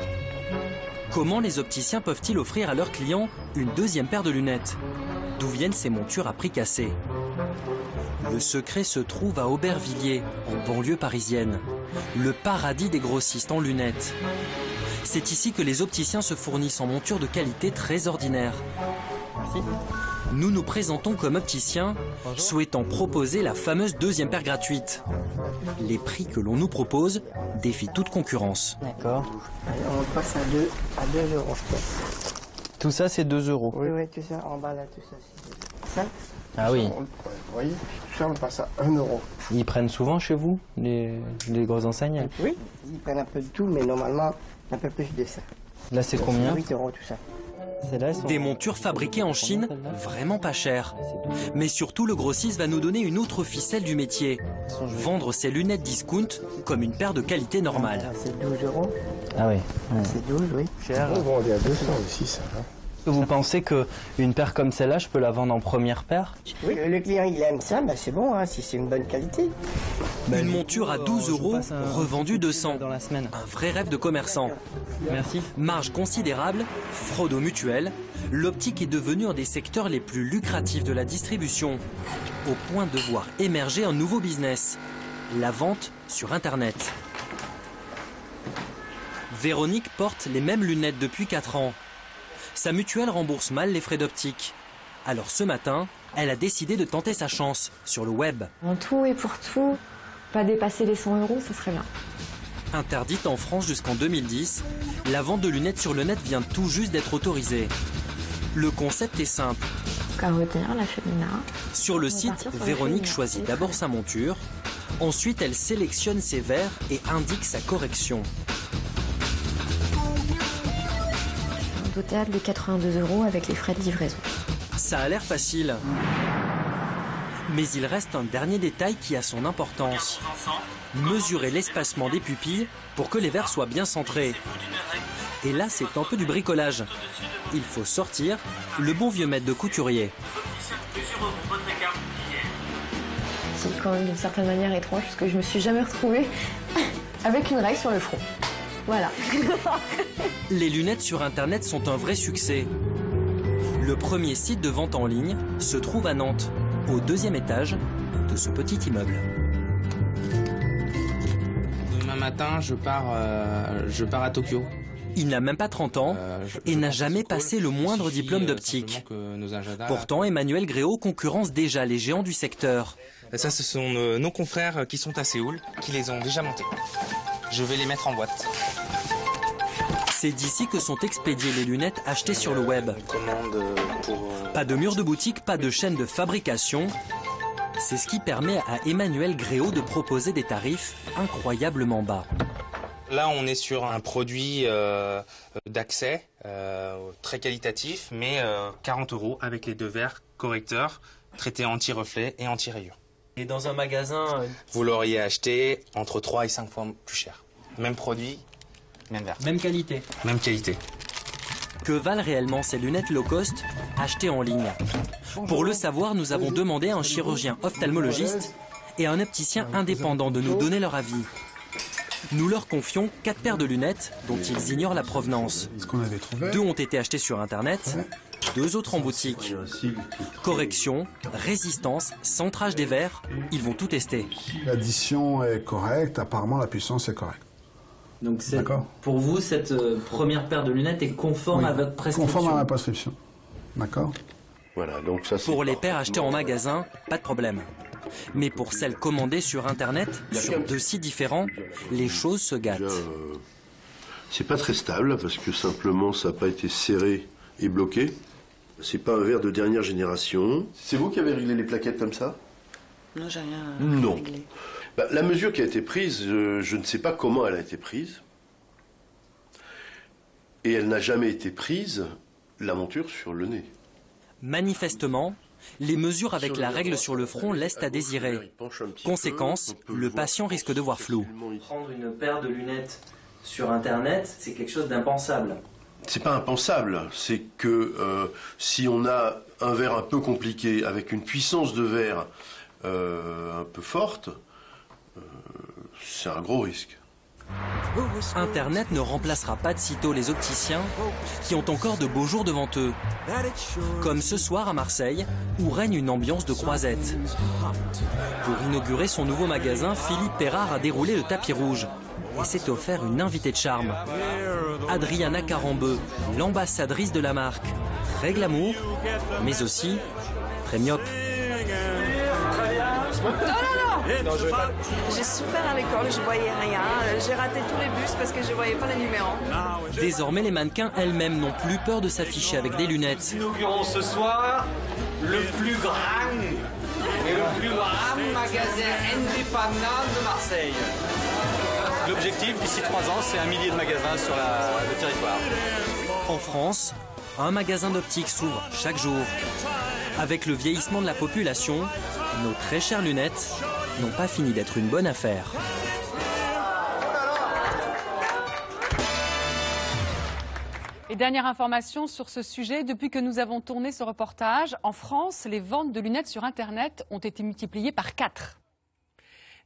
Comment les opticiens peuvent-ils offrir à leurs clients une deuxième paire de lunettes? D'où viennent ces montures à prix cassé? Le secret se trouve à Aubervilliers, en banlieue parisienne. Le paradis des grossistes en lunettes. C'est ici que les opticiens se fournissent en montures de qualité très ordinaire. Merci. Nous nous présentons comme opticiens, souhaitant proposer la fameuse deuxième paire gratuite. Les prix que l'on nous propose défient toute concurrence. D'accord. On passe à 2 €. Tout ça, c'est 2 €. Oui, tout ça, en bas là, tout ça, c'est ça. Ah oui. Vous voyez, tout ça, on passe à 1 €. Ils prennent souvent chez vous, les grosses enseignes? Oui, ils prennent un peu de tout, mais normalement, un peu plus de ça. Là, c'est combien? 8 € tout ça. Des montures fabriquées en Chine, vraiment pas chères. Mais surtout, le grossiste va nous donner une autre ficelle du métier. Vendre ses lunettes discount comme une paire de qualité normale. C'est 12 €. Ah oui. C'est 12, oui. Cher. On vend à 200 aussi, ça. Vous pensez qu'une paire comme celle-là, je peux la vendre en première paire? Oui, le client, il aime ça, c'est bon, si c'est une bonne qualité. Une monture à 12 €, revendue 200. Dans la semaine. Un vrai rêve de commerçant. Merci. Marge considérable, fraude aux mutuelles. L'optique est devenue un des secteurs les plus lucratifs de la distribution, au point de voir émerger un nouveau business, la vente sur Internet. Véronique porte les mêmes lunettes depuis 4 ans. Sa mutuelle rembourse mal les frais d'optique. Alors ce matin, elle a décidé de tenter sa chance sur le web. En tout et pour tout, pas dépasser les 100 €, ce serait bien. Interdite en France jusqu'en 2010, la vente de lunettes sur le net vient tout juste d'être autorisée. Le concept est simple. Qu'à retenir la féminin. Sur le site, Véronique choisit d'abord sa monture. Ensuite, elle sélectionne ses verres et indique sa correction. Un total de 82 € avec les frais de livraison. Ça a l'air facile. Mais il reste un dernier détail qui a son importance. Mesurer l'espacement des pupilles pour que les verres soient bien centrés. Et là, c'est un peu du bricolage. Il faut sortir le bon vieux maître de couturier. C'est quand même d'une certaine manière étrange parce que je me suis jamais retrouvée avec une règle sur le front. Voilà. Les lunettes sur Internet sont un vrai succès. Le premier site de vente en ligne se trouve à Nantes, au 2e étage de ce petit immeuble. Demain matin, je pars à Tokyo. Il n'a même pas 30 ans et n'a jamais passé le moindre diplôme d'optique. Pourtant, Emmanuel Gréau concurrence déjà les géants du secteur. Ça, ce sont nos confrères qui sont à Séoul, qui les ont déjà montés. Je vais les mettre en boîte. C'est d'ici que sont expédiées les lunettes achetées sur le web. Pas de mur de boutique, pas de chaîne de fabrication. C'est ce qui permet à Emmanuel Gréau de proposer des tarifs incroyablement bas. Là, on est sur un produit d'accès très qualitatif, mais 40 € avec les 2 verres correcteurs, traités anti-reflet et anti-rayures. Et dans un magasin... Vous l'auriez acheté entre 3 et 5 fois plus cher. Même produit, même verre. Même qualité. Même qualité. Que valent réellement ces lunettes low cost achetées en ligne? Pour le savoir, nous avons demandé à un chirurgien ophtalmologiste et à un opticien indépendant de nous donner leur avis. Nous leur confions 4 paires de lunettes dont ils ignorent la provenance. 2 ont été achetées sur Internet, 2 autres en boutique. Correction, résistance, centrage des verres, ils vont tout tester. L'addition est correcte, apparemment la puissance est correcte. Donc pour vous, cette première paire de lunettes est conforme à votre prescription? Conforme à ma prescription. D'accord. Voilà, donc ça, pour les paires achetées en magasin, pas de problème. Mais pour celles commandées sur Internet, sur 2 sites différents, les choses se gâtent. C'est pas très stable parce que simplement ça n'a pas été serré et bloqué. C'est pas un verre de dernière génération. C'est vous qui avez réglé les plaquettes comme ça? Non, j'ai rien non. réglé. Bah, la mesure qui a été prise, je ne sais pas comment elle a été prise. Et elle n'a jamais été prise, la monture sur le nez. Manifestement, les mesures avec la règle sur le front laissent à désirer. Conséquence, le patient risque de voir flou. Prendre une paire de lunettes sur Internet, c'est quelque chose d'impensable. C'est pas impensable, c'est que si on a un verre un peu compliqué, avec une puissance de verre un peu forte, c'est un gros risque. Internet ne remplacera pas de sitôt les opticiens qui ont encore de beaux jours devant eux. Comme ce soir à Marseille, où règne une ambiance de croisette. Pour inaugurer son nouveau magasin, Philippe Perrard a déroulé le tapis rouge et s'est offert une invitée de charme. Adriana Carambeu, l'ambassadrice de la marque. Très glamour, mais aussi très myope. Non, j'ai souffert à l'école, je voyais rien. J'ai raté tous les bus parce que je voyais pas les numéros. Désormais, les mannequins elles-mêmes n'ont plus peur de s'afficher avec des lunettes. Nous inaugurons ce soir le plus grand magasin indépendant de Marseille. L'objectif d'ici 3 ans, c'est 1 millier de magasins sur le territoire. En France, un magasin d'optique s'ouvre chaque jour. Avec le vieillissement de la population, nos très chères lunettes n'ont pas fini d'être une bonne affaire. Et dernière information sur ce sujet, depuis que nous avons tourné ce reportage, en France, les ventes de lunettes sur Internet ont été multipliées par 4.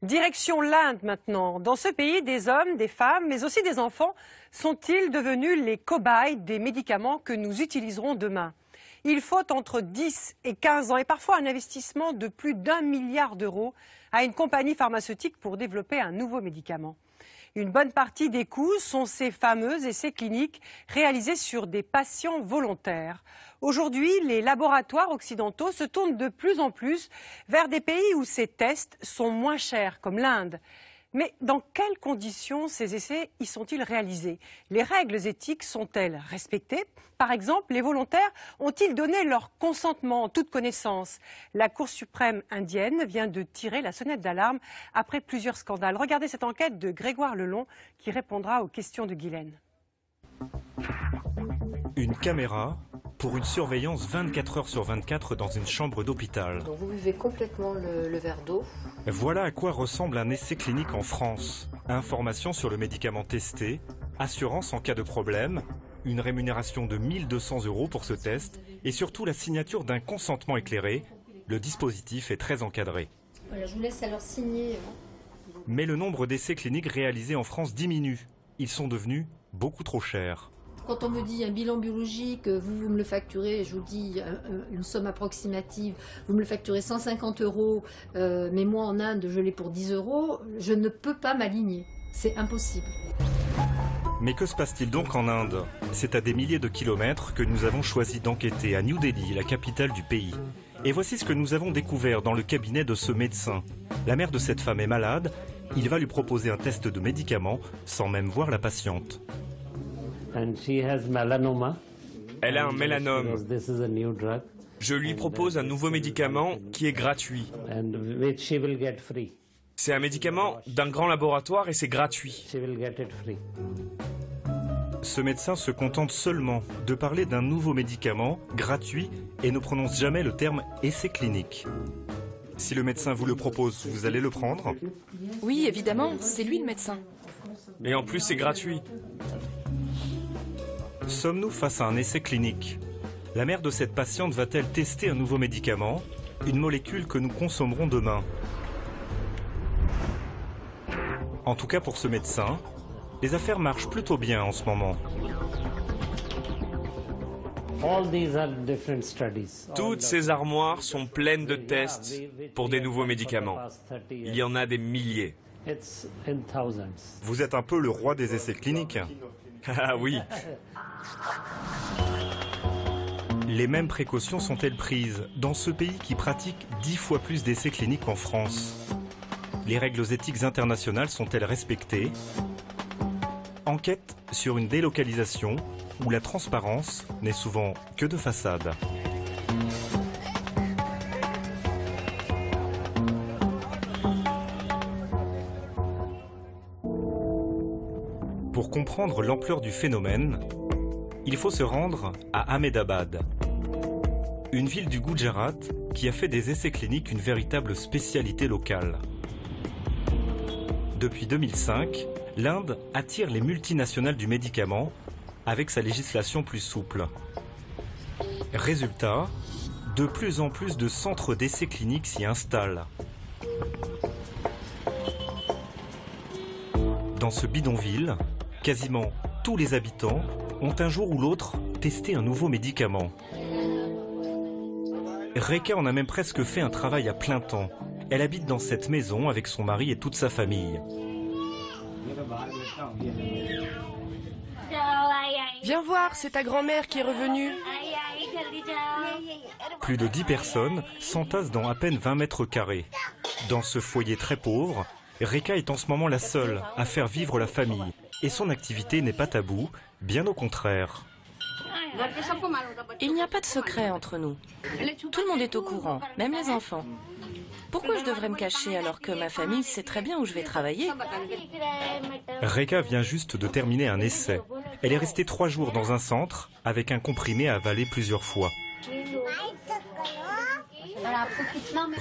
Direction l'Inde maintenant. Dans ce pays, des hommes, des femmes, mais aussi des enfants sont-ils devenus les cobayes des médicaments que nous utiliserons demain? Il faut entre 10 et 15 ans et parfois un investissement de plus d'1 milliard d'euros à une compagnie pharmaceutique pour développer un nouveau médicament. Une bonne partie des coûts sont ces fameux essais cliniques réalisés sur des patients volontaires. Aujourd'hui, les laboratoires occidentaux se tournent de plus en plus vers des pays où ces tests sont moins chers, comme l'Inde. Mais dans quelles conditions ces essais y sont-ils réalisés? Les règles éthiques sont-elles respectées? Par exemple, les volontaires ont-ils donné leur consentement en toute connaissance? La Cour suprême indienne vient de tirer la sonnette d'alarme après plusieurs scandales. Regardez cette enquête de Grégoire Lelon qui répondra aux questions de Guylaine. Une caméra pour une surveillance 24 heures sur 24 dans une chambre d'hôpital. Donc vous buvez complètement le verre d'eau. Voilà à quoi ressemble un essai clinique en France. Information sur le médicament testé, assurance en cas de problème, une rémunération de 1 200 € pour ce test et surtout la signature d'un consentement éclairé. Le dispositif est très encadré. Voilà, je vous laisse alors signer. Mais le nombre d'essais cliniques réalisés en France diminue. Ils sont devenus beaucoup trop chers. Quand on me dit un bilan biologique, vous me le facturez, je vous dis une somme approximative, vous me le facturez 150 €, mais moi en Inde je l'ai pour 10 €, je ne peux pas m'aligner. C'est impossible. Mais que se passe-t-il donc en Inde? C'est à des milliers de kilomètres que nous avons choisi d'enquêter à New Delhi, la capitale du pays. Et voici ce que nous avons découvert dans le cabinet de ce médecin. La mère de cette femme est malade, il va lui proposer un test de médicaments sans même voir la patiente. Elle a un mélanome. Je lui propose un nouveau médicament qui est gratuit. C'est un médicament d'un grand laboratoire et c'est gratuit. Ce médecin se contente seulement de parler d'un nouveau médicament gratuit et ne prononce jamais le terme essai clinique. Si le médecin vous le propose, vous allez le prendre? Oui, évidemment, c'est lui le médecin. Et en plus, c'est gratuit. Sommes-nous face à un essai clinique? La mère de cette patiente va-t-elle tester un nouveau médicament, une molécule que nous consommerons demain? En tout cas pour ce médecin, les affaires marchent plutôt bien en ce moment. Toutes ces armoires sont pleines de tests pour des nouveaux médicaments. Il y en a des milliers. Vous êtes un peu le roi des essais cliniques. Ah oui. Les mêmes précautions sont-elles prises dans ce pays qui pratique 10 fois plus d'essais cliniques qu'en France? Les règles éthiques internationales sont-elles respectées? Enquête sur une délocalisation où la transparence n'est souvent que de façade. Pour comprendre l'ampleur du phénomène, il faut se rendre à Ahmedabad, une ville du Gujarat qui a fait des essais cliniques une véritable spécialité locale. Depuis 2005, l'Inde attire les multinationales du médicament avec sa législation plus souple. Résultat, de plus en plus de centres d'essais cliniques s'y installent. Dans ce bidonville, quasiment tous les habitants ont un jour ou l'autre testé un nouveau médicament. Rekha en a même presque fait un travail à plein temps. Elle habite dans cette maison avec son mari et toute sa famille. Viens voir, c'est ta grand-mère qui est revenue. Plus de 10 personnes s'entassent dans à peine 20 mètres carrés. Dans ce foyer très pauvre, Rekha est en ce moment la seule à faire vivre la famille. Et son activité n'est pas taboue, bien au contraire. Il n'y a pas de secret entre nous. Tout le monde est au courant, même les enfants. Pourquoi je devrais me cacher alors que ma famille sait très bien où je vais travailler? Rekha vient juste de terminer un essai. Elle est restée 3 jours dans un centre avec un comprimé à avaler plusieurs fois.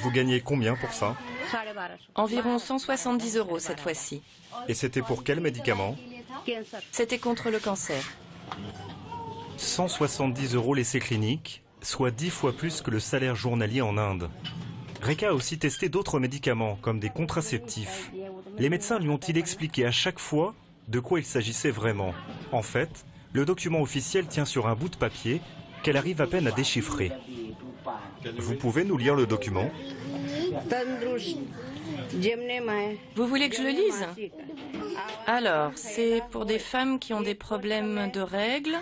Vous gagnez combien pour ça? Environ 170 € cette fois-ci. Et c'était pour quel médicament? C'était contre le cancer. 170 € l'essai clinique, soit 10 fois plus que le salaire journalier en Inde. Rekha a aussi testé d'autres médicaments, comme des contraceptifs. Les médecins lui ont-ils expliqué à chaque fois de quoi il s'agissait vraiment? En fait, le document officiel tient sur un bout de papier qu'elle arrive à peine à déchiffrer. Vous pouvez nous lire le document? Vous voulez que je le lise? Alors, c'est pour des femmes qui ont des problèmes de règles.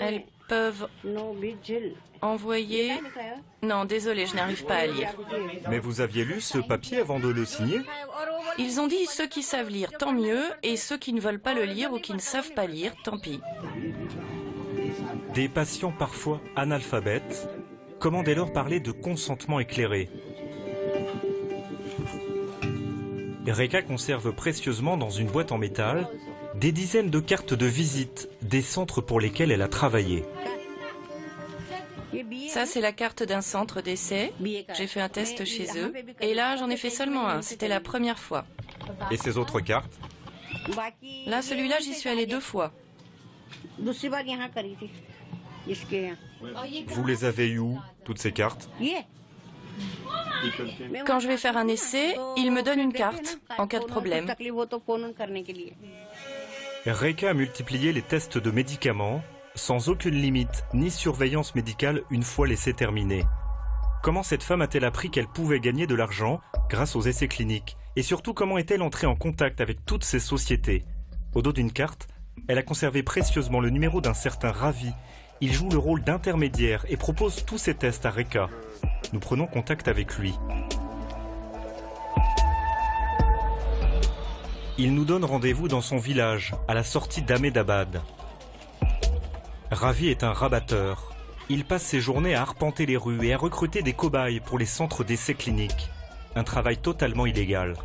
Elles peuvent envoyer... Non, désolé, je n'arrive pas à lire. Mais vous aviez lu ce papier avant de le signer? Ils ont dit ceux qui savent lire, tant mieux, et ceux qui ne veulent pas le lire ou qui ne savent pas lire, tant pis. Des patients parfois analphabètes, comment dès lors parler de consentement éclairé? Rekha conserve précieusement dans une boîte en métal des dizaines de cartes de visite des centres pour lesquels elle a travaillé. Ça, c'est la carte d'un centre d'essai. J'ai fait un test chez eux. Et là, j'en ai fait seulement un. C'était la première fois. Et ces autres cartes? Là, celui-là, j'y suis allée 2 fois. Vous les avez eues où, toutes ces cartes? Quand je vais faire un essai, ils me donnent une carte, en cas de problème. Rekha a multiplié les tests de médicaments, sans aucune limite ni surveillance médicale une fois l'essai terminé. Comment cette femme a-t-elle appris qu'elle pouvait gagner de l'argent grâce aux essais cliniques? Et surtout, comment est-elle entrée en contact avec toutes ces sociétés? Au dos d'une carte, elle a conservé précieusement le numéro d'un certain Ravi. Il joue le rôle d'intermédiaire et propose tous ses tests à Rekha. Nous prenons contact avec lui. Il nous donne rendez-vous dans son village, à la sortie d'Ahmedabad. Ravi est un rabatteur. Il passe ses journées à arpenter les rues et à recruter des cobayes pour les centres d'essais cliniques. Un travail totalement illégal.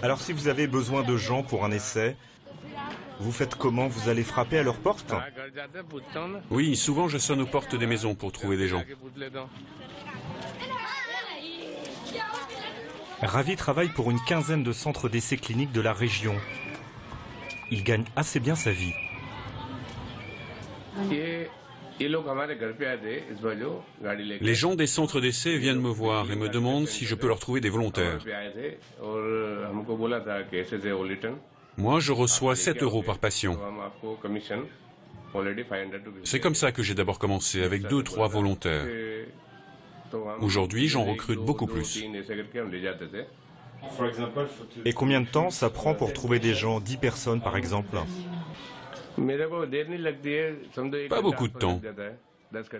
Alors si vous avez besoin de gens pour un essai, vous faites comment? Vous allez frapper à leur porte? Oui, souvent je sonne aux portes des maisons pour trouver des gens. Ravi travaille pour une quinzaine de centres d'essais cliniques de la région. Il gagne assez bien sa vie. Les gens des centres d'essai viennent me voir et me demandent si je peux leur trouver des volontaires. Moi, je reçois 7 € par patient. C'est comme ça que j'ai d'abord commencé, avec 2-3 volontaires. Aujourd'hui, j'en recrute beaucoup plus. Et combien de temps ça prend pour trouver des gens, 10 personnes par exemple? Pas beaucoup de temps.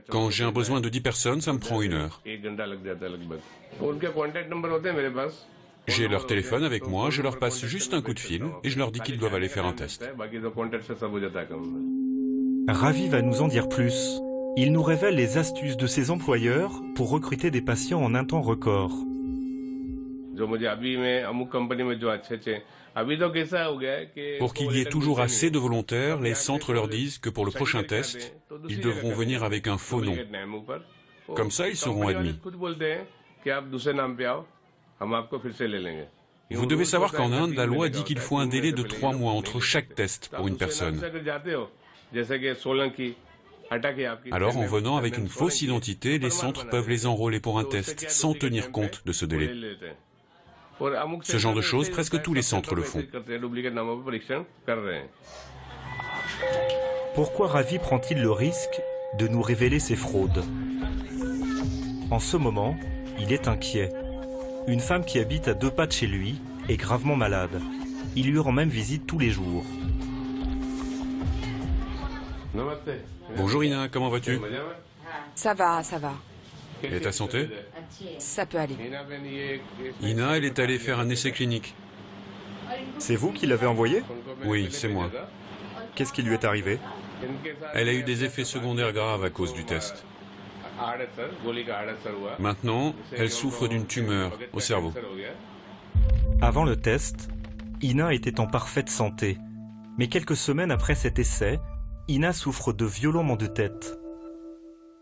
Quand j'ai un besoin de 10 personnes, ça me prend 1 heure. J'ai leur téléphone avec moi, je leur passe juste un coup de fil et je leur dis qu'ils doivent aller faire un test. Ravi va nous en dire plus. Il nous révèle les astuces de ses employeurs pour recruter des patients en un temps record. Pour qu'il y ait toujours assez de volontaires, les centres leur disent que pour le prochain test, ils devront venir avec un faux nom. Comme ça, ils seront admis. Vous devez savoir qu'en Inde, la loi dit qu'il faut un délai de 3 mois entre chaque test pour une personne. Alors, en venant avec une fausse identité, les centres peuvent les enrôler pour un test sans tenir compte de ce délai. Ce genre de choses, presque tous les centres le font. Pourquoi Ravi prend-il le risque de nous révéler ses fraudes? En ce moment, il est inquiet. Une femme qui habite à 2 pas de chez lui est gravement malade. Il lui rend même visite tous les jours. Bonjour Ina, comment vas-tu? Ça va, ça va. Et ta santé? Ça peut aller. Ina, elle est allée faire un essai clinique. C'est vous qui l'avez envoyé? Oui, c'est moi. Qu'est-ce qui lui est arrivé? Elle a eu des effets secondaires graves à cause du test. Maintenant, elle souffre d'une tumeur au cerveau. Avant le test, Ina était en parfaite santé. Mais quelques semaines après cet essai, Ina souffre de violents maux de tête.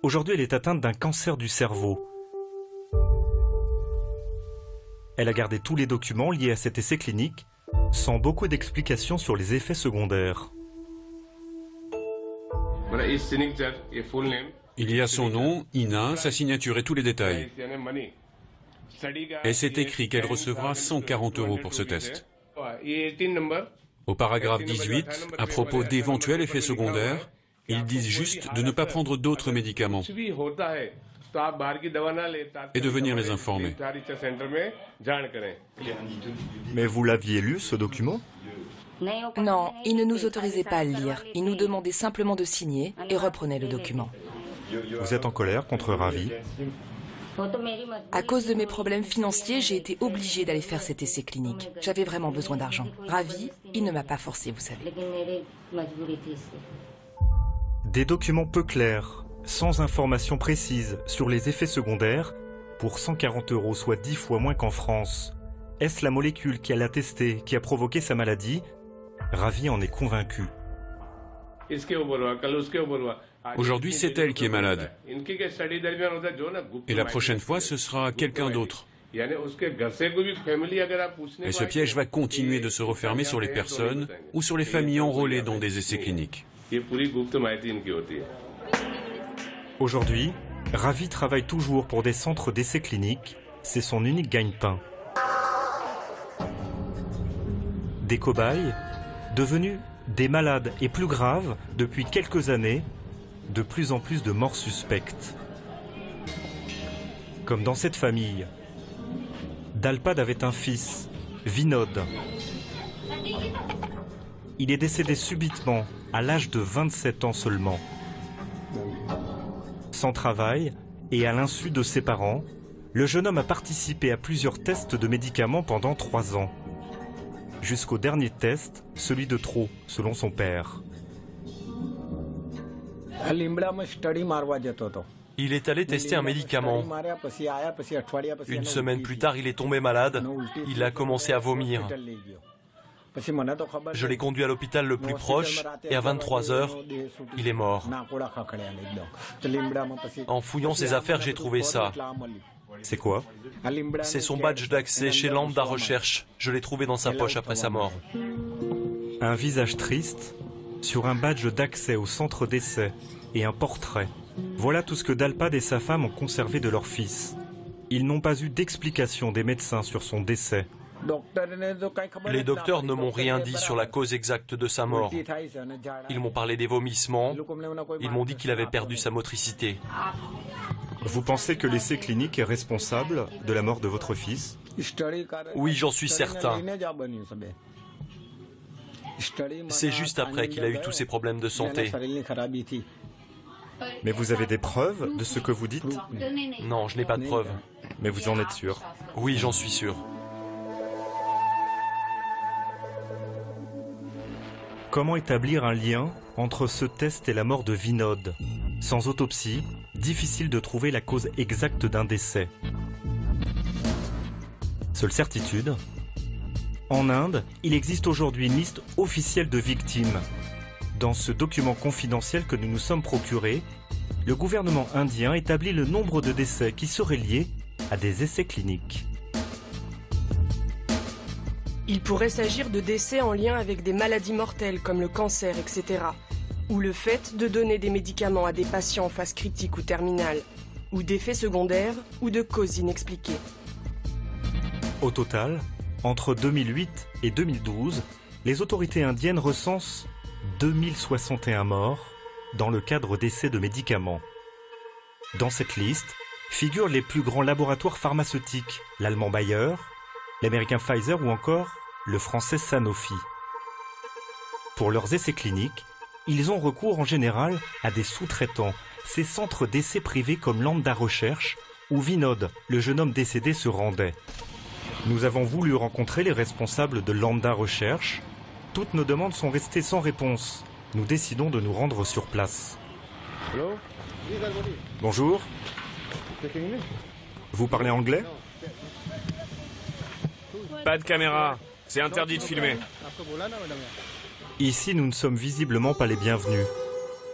Aujourd'hui, elle est atteinte d'un cancer du cerveau. Elle a gardé tous les documents liés à cet essai clinique, sans beaucoup d'explications sur les effets secondaires. Il y a son nom, Ina, sa signature et tous les détails. Et c'est écrit qu'elle recevra 140 € pour ce test. Au paragraphe 18, à propos d'éventuels effets secondaires, ils disent juste de ne pas prendre d'autres médicaments et de venir les informer. Mais vous l'aviez lu, ce document? Non, il ne nous autorisait pas à le lire. Il nous demandait simplement de signer et reprenait le document. Vous êtes en colère contre Ravi? À cause de mes problèmes financiers, j'ai été obligée d'aller faire cet essai clinique. J'avais vraiment besoin d'argent. Ravi, il ne m'a pas forcé, vous savez. Des documents peu clairs, sans informations précises sur les effets secondaires, pour 140 €, soit 10 fois moins qu'en France. Est-ce la molécule qui l'a testé, qui a provoqué sa maladie? Ravi en est convaincu. Aujourd'hui, c'est elle qui est malade. Et la prochaine fois, ce sera quelqu'un d'autre. Et ce piège va continuer de se refermer sur les personnes ou sur les familles enrôlées dans des essais cliniques. Aujourd'hui, Ravi travaille toujours pour des centres d'essais cliniques. C'est son unique gagne-pain. Des cobayes, devenus des malades et plus graves depuis quelques années, de plus en plus de morts suspectes. Comme dans cette famille, Dalpad avait un fils, Vinod. Il est décédé subitement, à l'âge de 27 ans seulement. Sans travail et à l'insu de ses parents, le jeune homme a participé à plusieurs tests de médicaments pendant 3 ans. Jusqu'au dernier test, celui de trop, selon son père. Il est allé tester un médicament. Une semaine plus tard, il est tombé malade. Il a commencé à vomir. Je l'ai conduit à l'hôpital le plus proche et à 23 h, il est mort. En fouillant ses affaires, j'ai trouvé ça. C'est quoi? C'est son badge d'accès chez Lambda Recherche. Je l'ai trouvé dans sa poche après sa mort. Un visage triste sur un badge d'accès au centre d'essai et un portrait. Voilà tout ce que Dalpad et sa femme ont conservé de leur fils. Ils n'ont pas eu d'explication des médecins sur son décès. Les docteurs ne m'ont rien dit sur la cause exacte de sa mort. Ils m'ont parlé des vomissements. Ils m'ont dit qu'il avait perdu sa motricité. Vous pensez que l'essai clinique est responsable de la mort de votre fils? Oui, j'en suis certain. C'est juste après qu'il a eu tous ces problèmes de santé. Mais vous avez des preuves de ce que vous dites? Non, je n'ai pas de preuves. Mais vous en êtes sûr? Oui, j'en suis sûr. Comment établir un lien entre ce test et la mort de Vinod? Sans autopsie, difficile de trouver la cause exacte d'un décès. Seule certitude, en Inde, il existe aujourd'hui une liste officielle de victimes. Dans ce document confidentiel que nous nous sommes procurés, le gouvernement indien établit le nombre de décès qui seraient liés à des essais cliniques. Il pourrait s'agir de décès en lien avec des maladies mortelles comme le cancer, etc. Ou le fait de donner des médicaments à des patients en phase critique ou terminale, ou d'effets secondaires ou de causes inexpliquées. Au total, entre 2008 et 2012, les autorités indiennes recensent 2061 morts dans le cadre d'essais de médicaments. Dans cette liste figurent les plus grands laboratoires pharmaceutiques, l'allemand Bayer, l'américain Pfizer ou encore le français Sanofi. Pour leurs essais cliniques, ils ont recours en général à des sous-traitants, ces centres d'essais privés comme Lambda Recherche, où Vinod, le jeune homme décédé, se rendait. Nous avons voulu rencontrer les responsables de Lambda Recherche. Toutes nos demandes sont restées sans réponse. Nous décidons de nous rendre sur place. Bonjour. Vous parlez anglais? Pas de caméra, c'est interdit de filmer. Ici, nous ne sommes visiblement pas les bienvenus.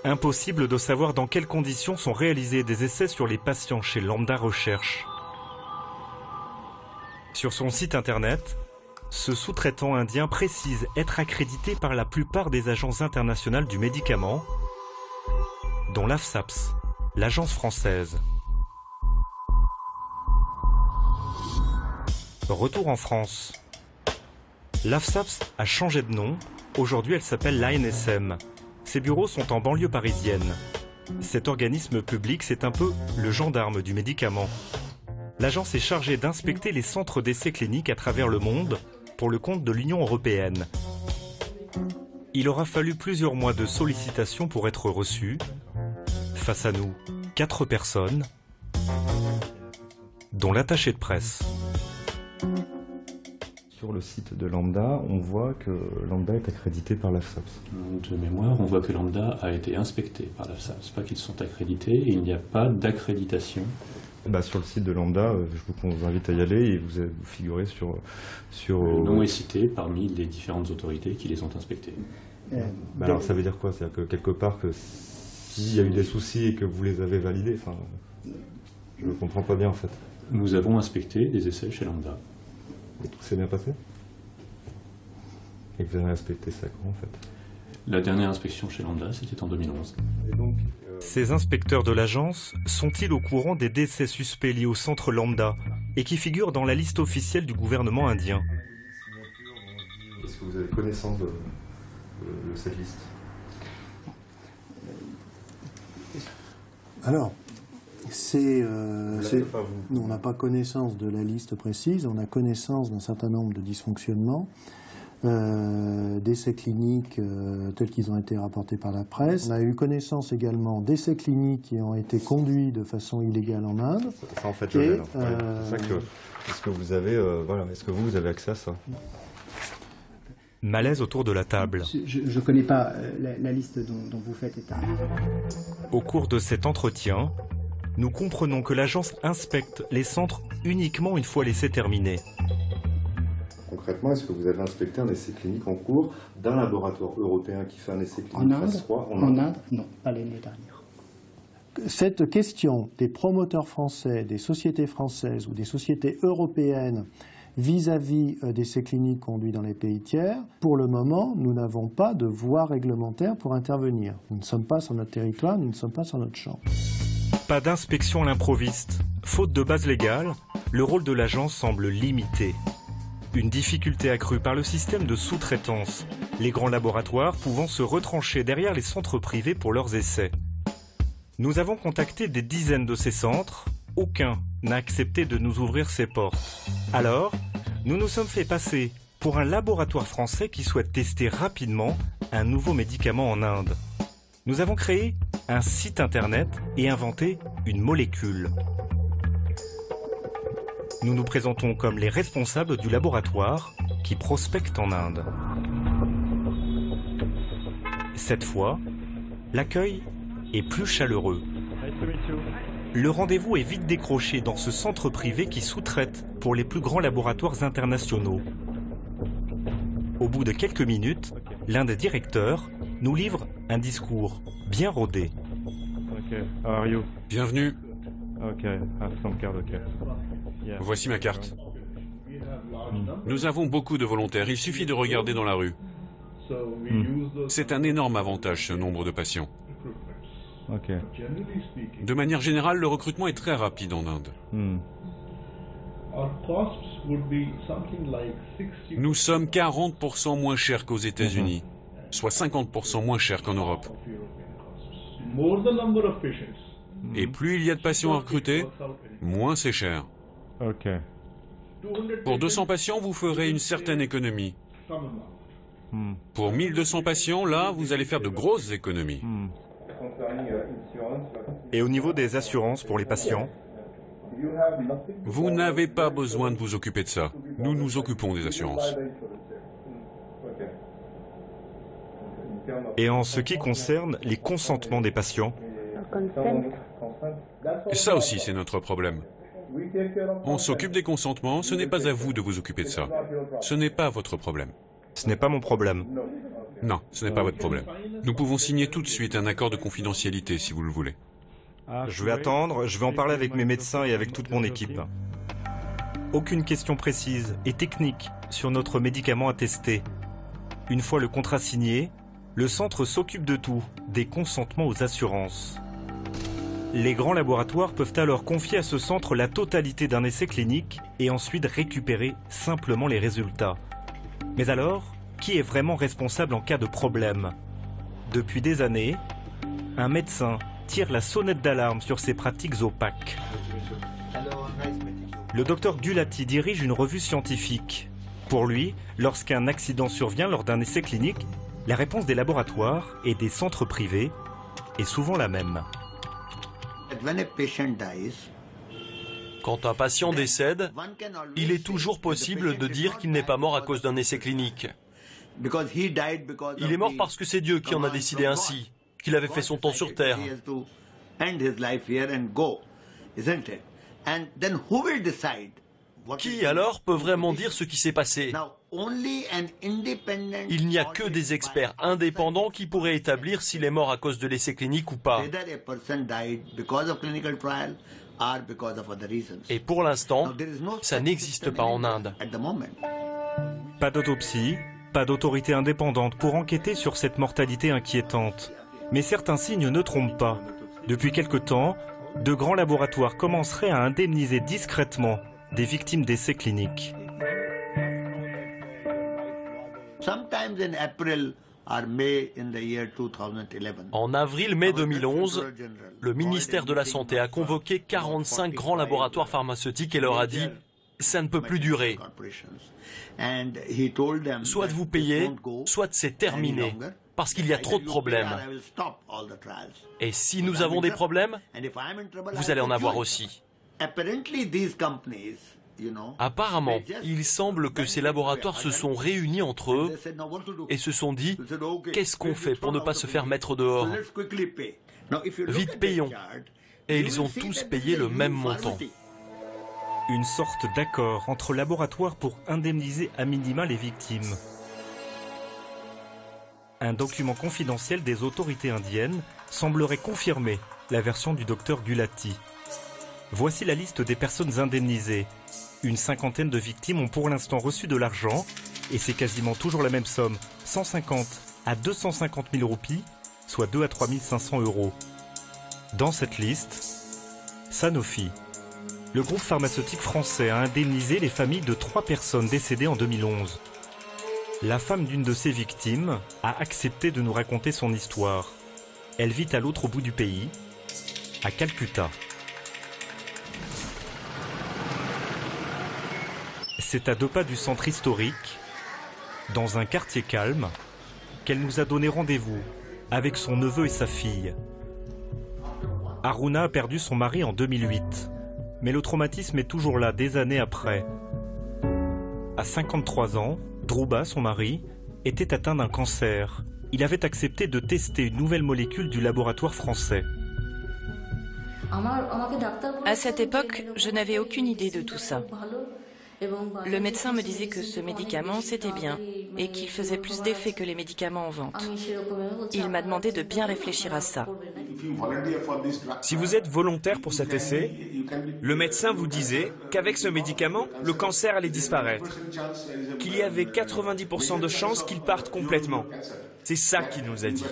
Impossible de savoir dans quelles conditions sont réalisés des essais sur les patients chez Lambda Recherche. Sur son site internet, ce sous-traitant indien précise être accrédité par la plupart des agences internationales du médicament, dont l'AFSAPS, l'agence française. Retour en France. L'AFSAPS a changé de nom. Aujourd'hui, elle s'appelle l'ANSM. Ses bureaux sont en banlieue parisienne. Cet organisme public, c'est un peu le gendarme du médicament. L'agence est chargée d'inspecter les centres d'essais cliniques à travers le monde pour le compte de l'Union européenne. Il aura fallu plusieurs mois de sollicitations pour être reçu. Face à nous, 4 personnes, dont l'attaché de presse. Sur le site de Lambda, on voit que Lambda est accrédité par l'AFSAPS. De mémoire, on voit que Lambda a été inspecté par l'AFSAPS, pas qu'ils sont accrédités, et il n'y a pas d'accréditation. Sur le site de Lambda, je vous invite à y aller et vous figurez sur... Le nom est cité parmi les différentes autorités qui les ont inspectés. Alors ça veut dire quoi? C'est-à-dire que quelque part, que s'il y a eu des soucis et que vous les avez validés, je ne comprends pas bien en fait. Nous avons inspecté des essais chez Lambda. Et tout s'est bien passé? Et vous avez inspecté ça quand en fait? La dernière inspection chez Lambda, c'était en 2011. Et donc, ces inspecteurs de l'agence sont-ils au courant des décès suspects liés au centre Lambda et qui figurent dans la liste officielle du gouvernement indien? Est-ce que vous avez connaissance de cette liste? Alors, nous, on n'a pas connaissance de la liste précise, on a connaissance d'un certain nombre de dysfonctionnements, d'essais cliniques tels qu'ils ont été rapportés par la presse. On a eu connaissance également d'essais cliniques qui ont été conduits de façon illégale en Inde. Ça en fait le gène. Est-ce que vous avez, est-ce que vous avez accès à ça? Malaise autour de la table. Je ne connais pas la liste dont vous faites état. Au cours de cet entretien, nous comprenons que l'agence inspecte les centres uniquement une fois l'essai terminé. Concrètement, est-ce que vous avez inspecté un essai clinique en cours d'un laboratoire européen qui fait un essai clinique phase 3 en Inde? Non, pas l'année dernière. Cette question des promoteurs français, des sociétés françaises ou des sociétés européennes vis-à-vis d'essais cliniques conduits dans les pays tiers, pour le moment, nous n'avons pas de voie réglementaire pour intervenir. Nous ne sommes pas sur notre territoire, nous ne sommes pas sur notre champ. Pas d'inspection à l'improviste. Faute de base légale, le rôle de l'agence semble limité. Une difficulté accrue par le système de sous-traitance, les grands laboratoires pouvant se retrancher derrière les centres privés pour leurs essais. Nous avons contacté des dizaines de ces centres, aucun n'a accepté de nous ouvrir ses portes. Alors, nous nous sommes fait passer pour un laboratoire français qui souhaite tester rapidement un nouveau médicament en Inde. Nous avons créé un site internet et inventé une molécule. Nous nous présentons comme les responsables du laboratoire qui prospecte en Inde. Cette fois, l'accueil est plus chaleureux. Le rendez-vous est vite décroché dans ce centre privé qui sous-traite pour les plus grands laboratoires internationaux. Au bout de quelques minutes, l'un des directeurs nous livre un discours bien rodé. Bienvenue. Voici ma carte. Nous avons beaucoup de volontaires, il suffit de regarder dans la rue. C'est un énorme avantage, ce nombre de patients. De manière générale, le recrutement est très rapide en Inde. Nous sommes 40% moins chers qu'aux États-Unis, soit 50% moins chers qu'en Europe. Et plus il y a de patients à recruter, moins c'est cher. Pour 200 patients, vous ferez une certaine économie. Pour 1200 patients, là, vous allez faire de grosses économies. Et au niveau des assurances pour les patients? Vous n'avez pas besoin de vous occuper de ça. Nous nous occupons des assurances. Et en ce qui concerne les consentements des patients? Ça aussi, c'est notre problème. On s'occupe des consentements, ce n'est pas à vous de vous occuper de ça. Ce n'est pas votre problème. Ce n'est pas mon problème. Non, ce n'est pas votre problème. Nous pouvons signer tout de suite un accord de confidentialité si vous le voulez. Je vais attendre, je vais en parler avec mes médecins et avec toute mon équipe. Aucune question précise et technique sur notre médicament à tester. Une fois le contrat signé, le centre s'occupe de tout, des consentements aux assurances. Les grands laboratoires peuvent alors confier à ce centre la totalité d'un essai clinique et ensuite récupérer simplement les résultats. Mais alors, qui est vraiment responsable en cas de problème? Depuis des années, un médecin tire la sonnette d'alarme sur ces pratiques opaques. Le docteur Gulati dirige une revue scientifique. Pour lui, lorsqu'un accident survient lors d'un essai clinique, la réponse des laboratoires et des centres privés est souvent la même. Quand un patient décède, il est toujours possible de dire qu'il n'est pas mort à cause d'un essai clinique. Il est mort parce que c'est Dieu qui en a décidé ainsi, qu'il avait fait son temps sur Terre. Qui alors peut vraiment dire ce qui s'est passé? Il n'y a que des experts indépendants qui pourraient établir s'il est mort à cause de l'essai clinique ou pas. Et pour l'instant, ça n'existe pas en Inde. Pas d'autopsie, pas d'autorité indépendante pour enquêter sur cette mortalité inquiétante. Mais certains signes ne trompent pas. Depuis quelque temps, de grands laboratoires commenceraient à indemniser discrètement des victimes d'essais cliniques. En avril-mai 2011, le ministère de la Santé a convoqué 45 grands laboratoires pharmaceutiques et leur a dit « ça ne peut plus durer. Soit vous payez, soit c'est terminé, parce qu'il y a trop de problèmes. Et si nous avons des problèmes, vous allez en avoir aussi. » Apparemment, il semble que ces laboratoires se sont réunis entre eux et se sont dit « qu'est-ce qu'on fait pour ne pas se faire mettre dehors? Vite payons !» Et ils ont tous payé le même montant. Une sorte d'accord entre laboratoires pour indemniser à minima les victimes. Un document confidentiel des autorités indiennes semblerait confirmer la version du docteur Gulati. Voici la liste des personnes indemnisées. Une cinquantaine de victimes ont pour l'instant reçu de l'argent, et c'est quasiment toujours la même somme, 150 à 250 000 roupies, soit 2 à 3 500 euros. Dans cette liste, Sanofi. Le groupe pharmaceutique français a indemnisé les familles de 3 personnes décédées en 2011. La femme d'une de ces victimes a accepté de nous raconter son histoire. Elle vit à l'autre bout du pays, à Calcutta. C'est à 2 pas du centre historique dans un quartier calme, qu'elle nous a donné rendez-vous avec son neveu et sa fille. Aruna a perdu son mari en 2008, mais le traumatisme est toujours là des années après. À 53 ans, Dhruba, son mari, était atteint d'un cancer. Il avait accepté de tester une nouvelle molécule du laboratoire français. À cette époque, je n'avais aucune idée de tout ça. Le médecin me disait que ce médicament, c'était bien et qu'il faisait plus d'effet que les médicaments en vente. Il m'a demandé de bien réfléchir à ça. Si vous êtes volontaire pour cet essai, le médecin vous disait qu'avec ce médicament, le cancer allait disparaître, qu'il y avait 90% de chances qu'il parte complètement. C'est ça qu'il nous a dit.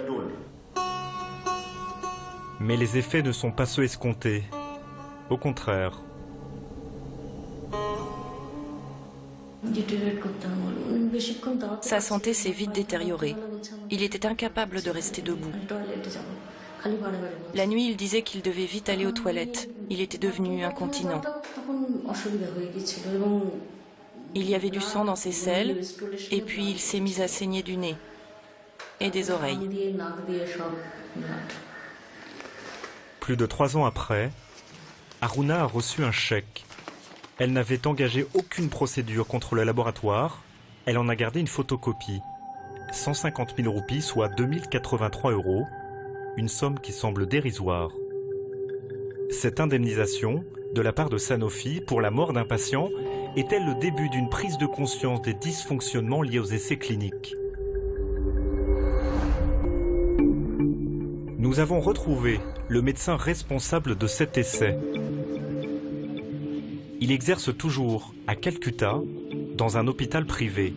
Mais les effets ne sont pas ceux escomptés. Au contraire. Sa santé s'est vite détériorée. Il était incapable de rester debout. La nuit, il disait qu'il devait vite aller aux toilettes. Il était devenu incontinent. Il y avait du sang dans ses selles, et puis il s'est mis à saigner du nez et des oreilles. Plus de 3 ans après, Aruna a reçu un chèque. Elle n'avait engagé aucune procédure contre le laboratoire. Elle en a gardé une photocopie. 150 000 roupies, soit 2083 €, une somme qui semble dérisoire. Cette indemnisation, de la part de Sanofi pour la mort d'un patient, est-elle le début d'une prise de conscience des dysfonctionnements liés aux essais cliniques? Nous avons retrouvé le médecin responsable de cet essai. Il exerce toujours à Calcutta, dans un hôpital privé.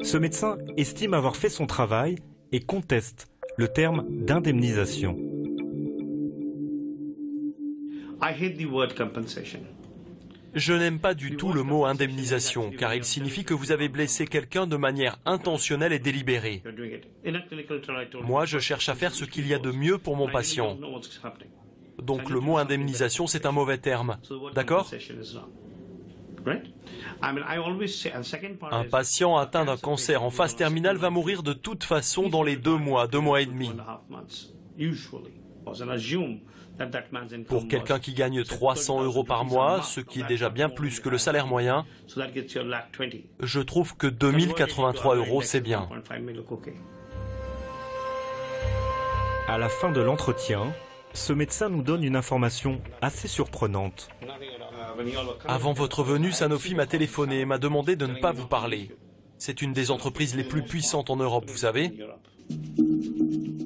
Ce médecin estime avoir fait son travail et conteste le terme d'indemnisation. Je n'aime pas du tout le mot indemnisation, car il signifie que vous avez blessé quelqu'un de manière intentionnelle et délibérée. Moi, je cherche à faire ce qu'il y a de mieux pour mon patient. Donc le mot indemnisation, c'est un mauvais terme. D'accord ? Un patient atteint d'un cancer en phase terminale va mourir de toute façon dans les 2 mois et demi. Pour quelqu'un qui gagne 300 € par mois, ce qui est déjà bien plus que le salaire moyen, je trouve que 2083 €, c'est bien. À la fin de l'entretien, ce médecin nous donne une information assez surprenante. Avant votre venue, Sanofi m'a téléphoné et m'a demandé de ne pas vous parler. C'est une des entreprises les plus puissantes en Europe, vous savez.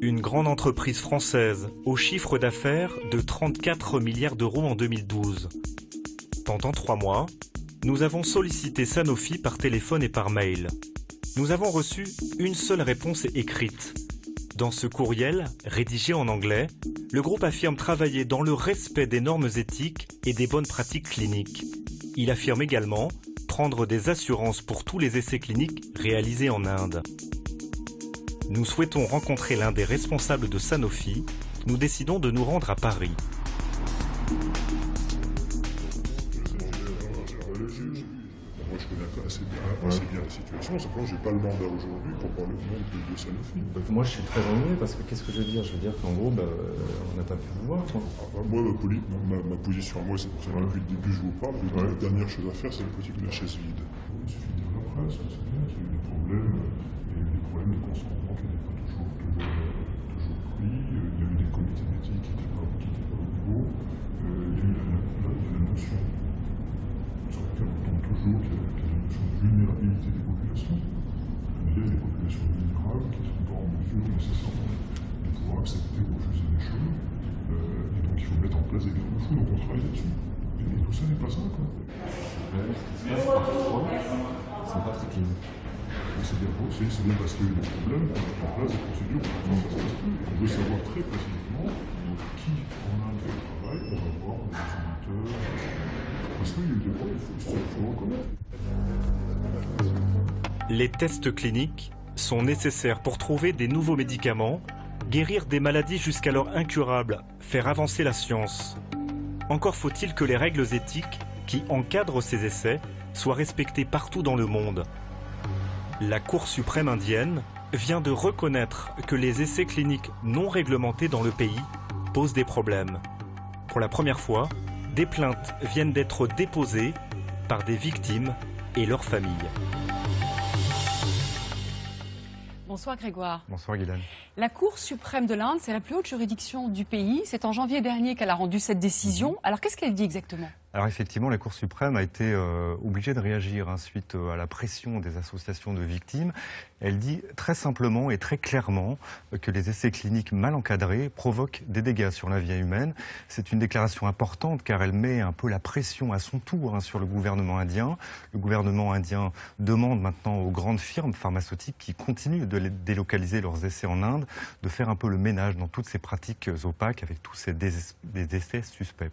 Une grande entreprise française au chiffre d'affaires de 34 milliards d'euros en 2012. Pendant 3 mois, nous avons sollicité Sanofi par téléphone et par mail. Nous avons reçu une seule réponse écrite. Dans ce courriel, rédigé en anglais, le groupe affirme travailler dans le respect des normes éthiques et des bonnes pratiques cliniques. Il affirme également prendre des assurances pour tous les essais cliniques réalisés en Inde. Nous souhaitons rencontrer l'un des responsables de Sanofi. Nous décidons de nous rendre à Paris. Moi, je connais assez bien la situation, simplement, je n'ai pas le mandat aujourd'hui pour parler au nom de Sanofi. Moi, je suis très ennuyé parce que qu'est-ce que je veux dire? Je veux dire qu'en gros, on n'a pas pu vous voir. Moi, ma position à moi, c'est pour ça que depuis le début, je vous parle. La dernière chose à faire, c'est la politique de la chaise vide. Il suffit de lire la presse, c'est bien qu'il y a eu des problèmes de consentement qui n'étaient pas toujours pris. Il y a eu des comités d'éthique qui n'étaient pas au niveau. Il y a eu la notion sur laquelle on tombe toujours, qui est la notion de vulnérabilité des populations. Il y a des populations vulnérables qui ne sont pas en mesure nécessairement de pouvoir accepter ou refuser des choses. Et donc il faut mettre en place des garde-fous, donc on travaille là-dessus. Et tout ça n'est pas ça, quoi. C'est pas très clean. C'est bien parce qu'il y a eu des problèmes qu'on met en place des procédures pour que ça se passe plus. On veut savoir très précisément qui en a fait le travail, on va voir les auditeurs, parce qu'il y a eu des problèmes, il faut reconnaître. Les tests cliniques sont nécessaires pour trouver des nouveaux médicaments, guérir des maladies jusqu'alors incurables, faire avancer la science. Encore faut-il que les règles éthiques qui encadrent ces essais soit respectée partout dans le monde. La Cour suprême indienne vient de reconnaître que les essais cliniques non réglementés dans le pays posent des problèmes. Pour la première fois, des plaintes viennent d'être déposées par des victimes et leurs familles. Bonsoir Grégoire. Bonsoir Guylaine. La Cour suprême de l'Inde, c'est la plus haute juridiction du pays. C'est en janvier dernier qu'elle a rendu cette décision. Alors qu'est-ce qu'elle dit exactement ? Alors effectivement, la Cour suprême a été obligée de réagir suite à la pression des associations de victimes. Elle dit très simplement et très clairement que les essais cliniques mal encadrés provoquent des dégâts sur la vie humaine. C'est une déclaration importante car elle met un peu la pression à son tour sur le gouvernement indien. Le gouvernement indien demande maintenant aux grandes firmes pharmaceutiques qui continuent de délocaliser leurs essais en Inde de faire un peu le ménage dans toutes ces pratiques opaques avec tous ces essais suspects.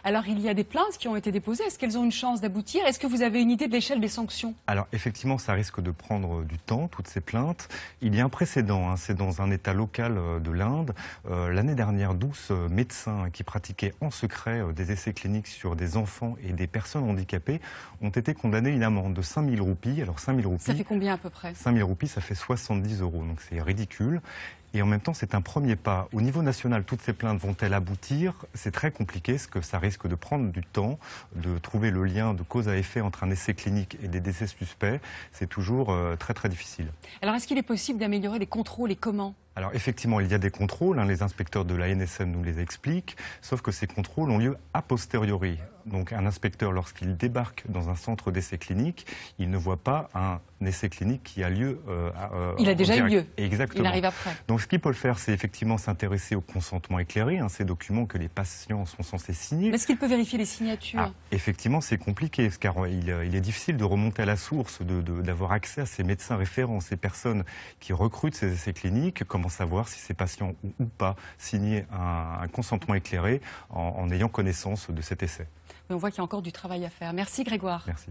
Alors il y a des plaintes qui ont été déposées. Est-ce qu'elles ont une chance d'aboutir? Est-ce que vous avez une idée de l'échelle des sanctions? Alors effectivement, ça risque de prendre du temps, toutes ces plaintes. Il y a un précédent, c'est dans un État local de l'Inde. L'année dernière, 12 médecins qui pratiquaient en secret des essais cliniques sur des enfants et des personnes handicapées ont été condamnés à une amende de 5 000 roupies. Alors 5 000 roupies... Ça fait combien à peu près? 5 000 roupies, ça fait 70 €, donc c'est ridicule. Et en même temps, c'est un premier pas. Au niveau national, toutes ces plaintes vont-elles aboutir? C'est très compliqué, parce que ça risque de prendre du temps, de trouver le lien de cause à effet entre un essai clinique et des décès suspects. C'est toujours très très difficile. Alors est-ce qu'il est possible d'améliorer les contrôles et comment? Alors effectivement, il y a des contrôles, les inspecteurs de la NSM nous les expliquent, sauf que ces contrôles ont lieu a posteriori. Donc un inspecteur, lorsqu'il débarque dans un centre d'essai clinique, il ne voit pas un essai clinique qui a lieu il a déjà eu lieu. Exactement. Il arrive après. Donc ce qu'il peut le faire, c'est effectivement s'intéresser au consentement éclairé, ces documents que les patients sont censés signer. Est-ce qu'il peut vérifier les signatures? Effectivement, c'est compliqué, car il est difficile de remonter à la source, d'avoir accès à ces médecins référents, ces personnes qui recrutent ces essais cliniques, comment savoir si ces patients ont ou pas signé un consentement éclairé en ayant connaissance de cet essai. Mais on voit qu'il y a encore du travail à faire. Merci Grégoire. Merci.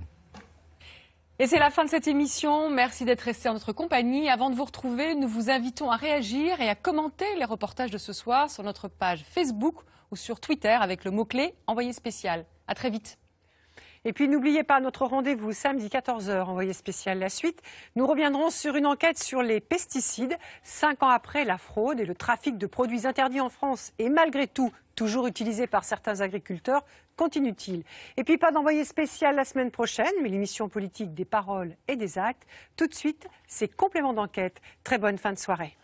Et c'est la fin de cette émission. Merci d'être resté en notre compagnie. Avant de vous retrouver, nous vous invitons à réagir et à commenter les reportages de ce soir sur notre page Facebook ou sur Twitter avec le mot-clé envoyé spécial. À très vite. Et puis n'oubliez pas notre rendez-vous samedi 14 h, envoyé spécial la suite. Nous reviendrons sur une enquête sur les pesticides, 5 ans après la fraude et le trafic de produits interdits en France et malgré tout toujours utilisés par certains agriculteurs, continue-t-il? Et puis pas d'envoyé spécial la semaine prochaine, mais l'émission politique des paroles et des actes. Tout de suite, c'est complément d'enquête. Très bonne fin de soirée.